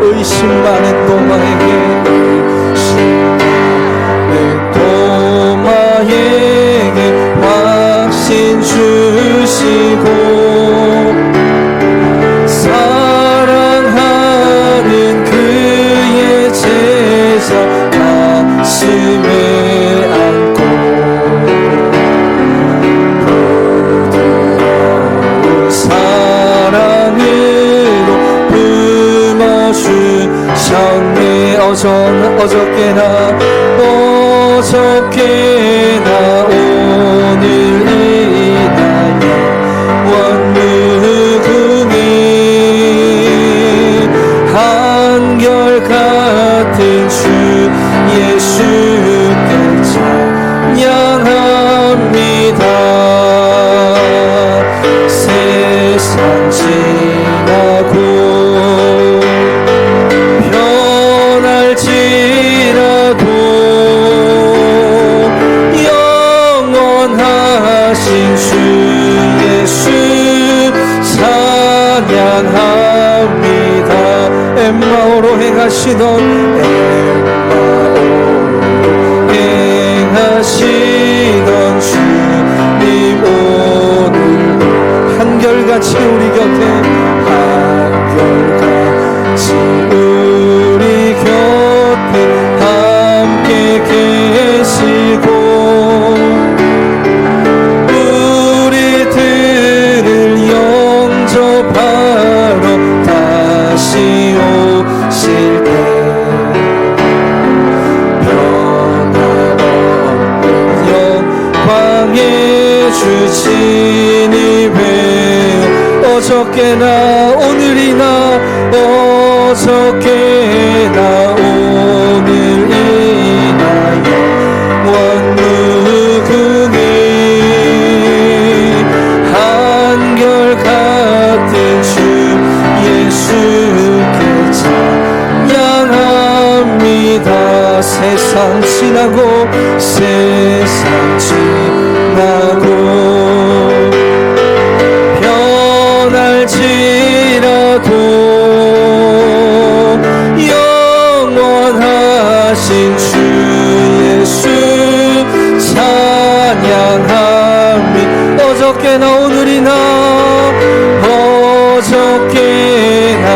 의심 많은 도마에게 확신 주시고 사랑하는 그의 제자 가슴에 안고 부드러운 사랑으로 품어주셨네. 어저께나 오늘이나 영원 무궁히 한결같은 주 예수께 찬양합니다. 세상 지나고 변할지라도 영원하신 주 예수 찬양합니다. 엠마오로 행하시던 주님 오늘도 한결같이 우리 곁에 한결같이 우리 곁에 함께 계시고 우리들을 영접하러 다시 오실 때 변함없는 영광의 주 진입해 어저께나 오늘이나 어저께나 오늘이나 영원 무궁히 한결같은 주 예수께 찬양합니다. 세상 지나고 세상 지나고 변할지라도 영원하신 주 예수 찬양합니다. 어저께나 오늘이나 어저께나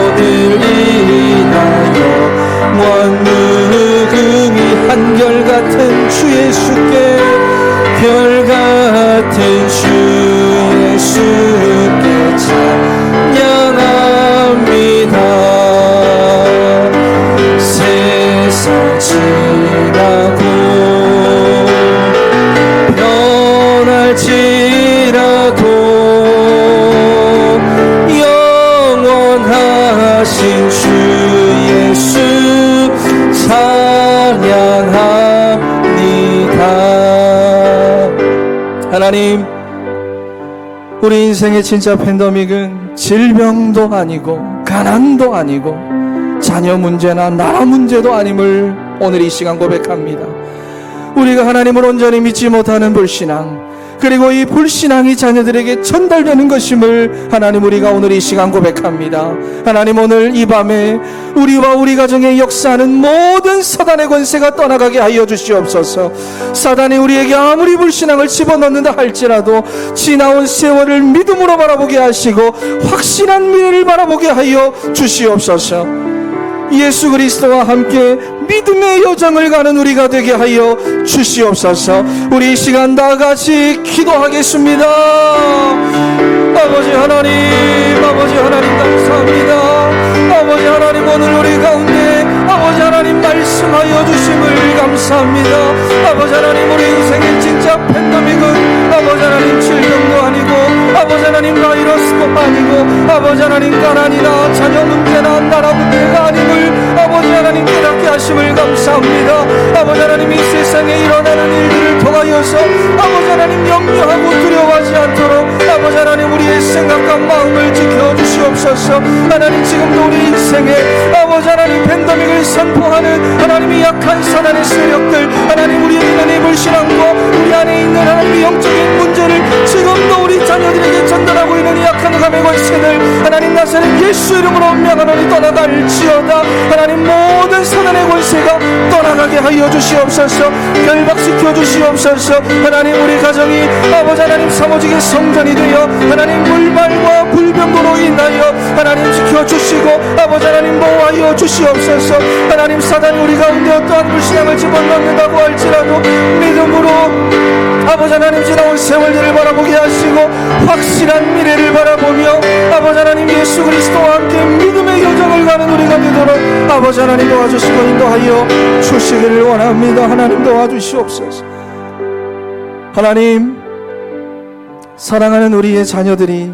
오늘이나 영원 무궁히 한결같은 주 예수께 별같은 주 예수께 찬양합니다. 세상 지나고 변할지라도 영원하신 주 예수 찬양합니다. 하나님, 우리 인생의 진짜 팬데믹은 질병도 아니고 가난도 아니고 자녀 문제나 나라 문제도 아님을 오늘 이 시간 고백합니다. 우리가 하나님을 온전히 믿지 못하는 불신앙, 그리고 이 불신앙이 자녀들에게 전달되는 것임을 하나님 우리가 오늘 이 시간 고백합니다. 하나님 오늘 이 밤에 우리와 우리 가정에 역사하는 모든 사단의 권세가 떠나가게 하여 주시옵소서. 사단이 우리에게 아무리 불신앙을 집어넣는다 할지라도 지나온 세월을 믿음으로 바라보게 하시고 확실한 미래를 바라보게 하여 주시옵소서. 예수 그리스도와 함께 믿음의 여정을 가는 우리가 되게 하여 주시옵소서. 우리 이 시간 다 같이 기도하겠습니다. 아버지 하나님, 아버지 하나님 감사합니다. 아버지 하나님 오늘 우리 가운데 아버지 하나님 말씀하여 주심을 감사합니다. 아버지 하나님 우리 인생의 진짜 팬데믹은 아버지 하나님 질병도 아니고 아버지 하나님 바이러스도 아니고 아버지 하나님 가난이나 자녀 문제나 나라 문제가 아님을 아버지 하나님 깨닫게 하심을 감사합니다. 아버지 하나님 이 세상에 일어나는 일들을 통하여서 아버지 하나님 염려하고 두려워하지 않도록 아버지 하나님 우리의 생각과 마음을 지켜주시옵소서. 하나님 지금도 우리 인생에 아버지 하나님 팬데믹을 선포하는 하나님이 약한 사단의 세력들, 하나님 우리의 있는 이 불신앙과 우리 안에 있는 하나님의 영적인 문제를 지금도 우리 자녀들에게 전달하고 있는 이 약한 감의 권세들 하나님 나사렛 예수 이름으로 명하노니 떠나갈지어다. 하나님 모든 사단의 권세가 떠나가게 하여 주시옵소서. 결박시켜 주시옵소서. 하나님 우리 가정이 아버지 하나님 사모직의 성전이 되어 하나님 물말과 불병거로 인하여 하나님 지켜주시고 아버지 하나님 보호하여 주시옵소서. 하나님 사단이 우리 가운데 어떠한 불신앙을 집어넣는다고 할지라도 믿음으로 아버지 하나님 지나온 세월들을 바라보게 하시고 확실한 미래를 바라보며 아버지 하나님 예수 그리스도와 함께 믿음의 여정을 가는 우리가 되도록 아버지 하나님 도와주시고 인도하여 주시기를 원합니다. 하나님 도와주시옵소서. 하나님 사랑하는 우리의 자녀들이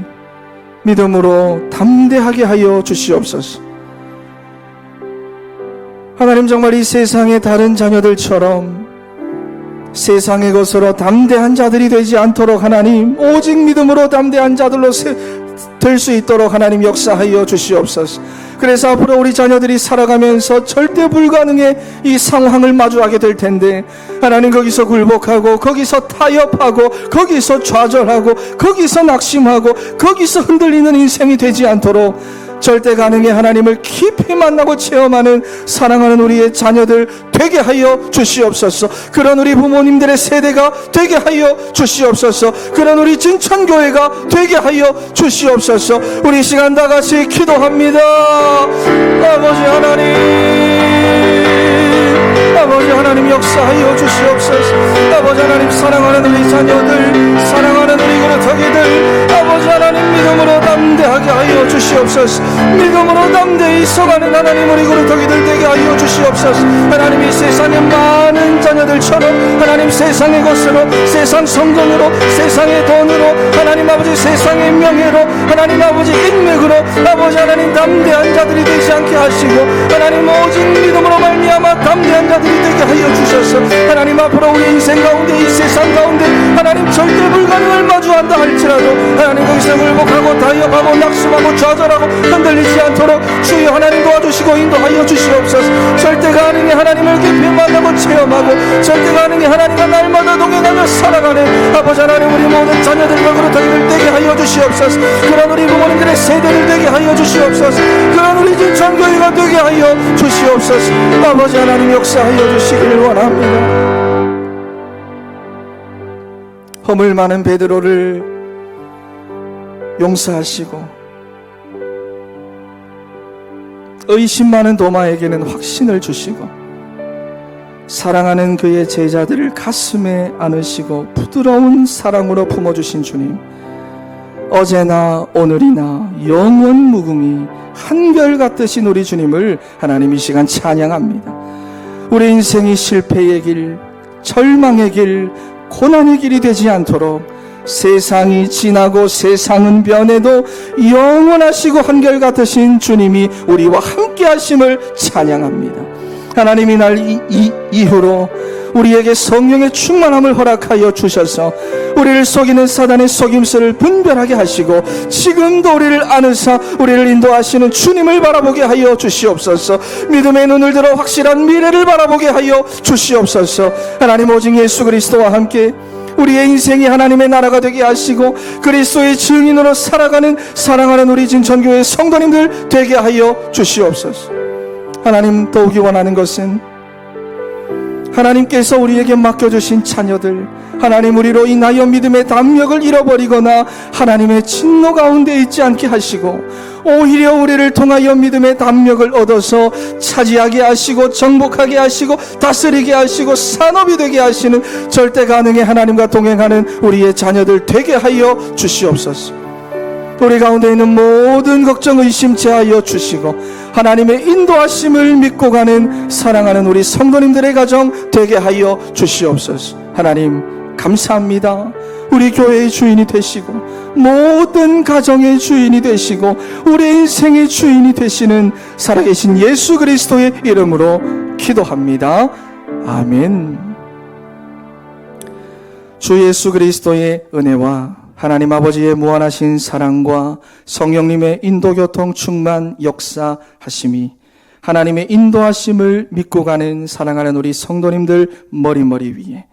믿음으로 담대하게 하여 주시옵소서. 하나님 정말 이 세상의 다른 자녀들처럼 세상의 것으로 담대한 자들이 되지 않도록 하나님 오직 믿음으로 담대한 자들로 될 수 있도록 하나님 역사하여 주시옵소서. 그래서 앞으로 우리 자녀들이 살아가면서 절대 불가능의 이 상황을 마주하게 될 텐데 하나님 거기서 굴복하고 거기서 타협하고 거기서 좌절하고 거기서 낙심하고 거기서 흔들리는 인생이 되지 않도록 절대 가능의 하나님을 깊이 만나고 체험하는 사랑하는 우리의 자녀들 되게 하여 주시옵소서. 그런 우리 부모님들의 세대가 되게 하여 주시옵소서. 그런 우리 진천교회가 되게 하여 주시옵소서. 우리 시간 다 같이 기도합니다. 아버지 하나님, 아버지 하나님 역사하여 주시옵소서. 아버지 하나님 사랑하는 우리 자녀들, 사랑하는 우리 그릇하기들 아버지 하나님 믿음으로 담대하게 하여 주시옵소서. 믿음으로 담대히 서가는 하나님 우리 그릇하기들 되게 하여 주시옵소서. 하나님 이 세상의 많은 자녀들처럼 하나님 세상의 것으로 세상 성공으로 세상의 돈으로 하나님 아버지 세상의 명예로 하나님 아버지 인맥으로 아버지 하나님 담대한 자들이 되지 않게 하시고 하나님 오직 믿음으로 말미암아 담대한 자들이 되게 하여 주셔서 하나님 앞으로 우리 인생 가운데 이 세상 가운데 하나님 절대 불가능을 마주한다 할지라도 하나님 거기서 굴복하고 타협하고 낙심하고 좌절하고 흔들리지 않도록 주여 하나님 도와주시고 인도하여 주시옵소서. 절대 가능의 하나님을 깊이 만나고 체험하고 절대 가능의 하나님과 날마다 동행하며 살아가는 아버지 하나님 우리 모든 자녀들과 그렇다기를 되게 하여 주시옵소서. 그런 우리 부모님들의 세대를 되게 하여 주시옵소서. 그런 우리 진천교회가 되게 하여 주시옵소서. 아버지 하나님 역사하여 주시기를 원합니다. 허물 많은 베드로를 용서하시고 의심 많은 도마에게는 확신을 주시고 사랑하는 그의 제자들을 가슴에 안으시고 부드러운 사랑으로 품어주신 주님, 어제나 오늘이나 영원 무궁히 한결같으신 우리 주님을 하나님 이 시간 찬양합니다. 우리 인생이 실패의 길, 절망의 길, 고난의 길이 되지 않도록 세상이 지나고 세상은 변해도 영원하시고 한결같으신 주님이 우리와 함께 하심을 찬양합니다. 하나님이 날 이후로 우리에게 성령의 충만함을 허락하여 주셔서 우리를 속이는 사단의 속임수를 분별하게 하시고 지금도 우리를 아느사 우리를 인도하시는 주님을 바라보게 하여 주시옵소서. 믿음의 눈을 들어 확실한 미래를 바라보게 하여 주시옵소서. 하나님, 오직 예수 그리스도와 함께 우리의 인생이 하나님의 나라가 되게 하시고 그리스도의 증인으로 살아가는 사랑하는 우리 진천교회 성도님들 되게 하여 주시옵소서. 하나님, 더욱이 원하는 것은 하나님께서 우리에게 맡겨주신 자녀들, 하나님, 우리로 인하여 믿음의 담력을 잃어버리거나 하나님의 진노 가운데 있지 않게 하시고 오히려 우리를 통하여 믿음의 담력을 얻어서 차지하게 하시고 정복하게 하시고 다스리게 하시고 산업이 되게 하시는 절대 가능의 하나님과 동행하는 우리의 자녀들 되게 하여 주시옵소서. 우리 가운데 있는 모든 걱정, 의심 제하여 주시고 하나님의 인도하심을 믿고 가는 사랑하는 우리 성도님들의 가정 되게 하여 주시옵소서. 하나님, 감사합니다. 우리 교회의 주인이 되시고 모든 가정의 주인이 되시고 우리 인생의 주인이 되시는 살아계신 예수 그리스도의 이름으로 기도합니다. 아멘. 주 예수 그리스도의 은혜와 하나님 아버지의 무한하신 사랑과 성령님의 인도교통 충만 역사하심이 하나님의 인도하심을 믿고 가는 사랑하는 우리 성도님들 머리머리 위에,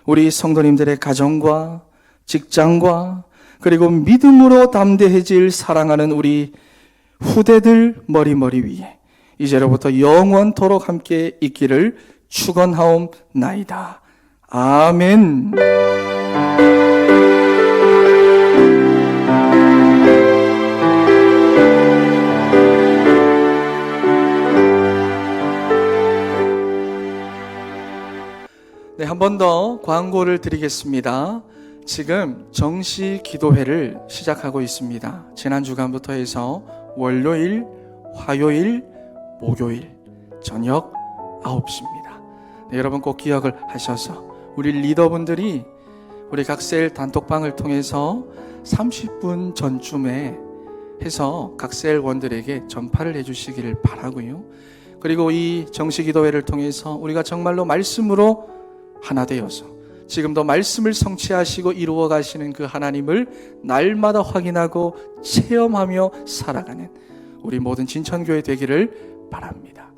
우리 성도님들의 가정과 직장과 그리고 믿음으로 담대해질 사랑하는 우리 후대들 머리머리 위에 이제로부터 영원토록 함께 있기를 축원하옵나이다. 아멘. 네, 한 번 더 광고를 드리겠습니다. 지금 정시 기도회를 시작하고 있습니다. 지난 주간부터 해서 월요일, 화요일, 목요일 저녁 9시입니다. 네, 여러분 꼭 기억을 하셔서 우리 리더분들이 우리 각셀 단톡방을 통해서 30분 전쯤에 해서 각셀원들에게 전파를 해주시기를 바라고요. 그리고 이 정시 기도회를 통해서 우리가 정말로 말씀으로 하나 되어서 지금도 말씀을 성취하시고 이루어 가시는 그 하나님을 날마다 확인하고 체험하며 살아가는 우리 모든 진천교회 되기를 바랍니다.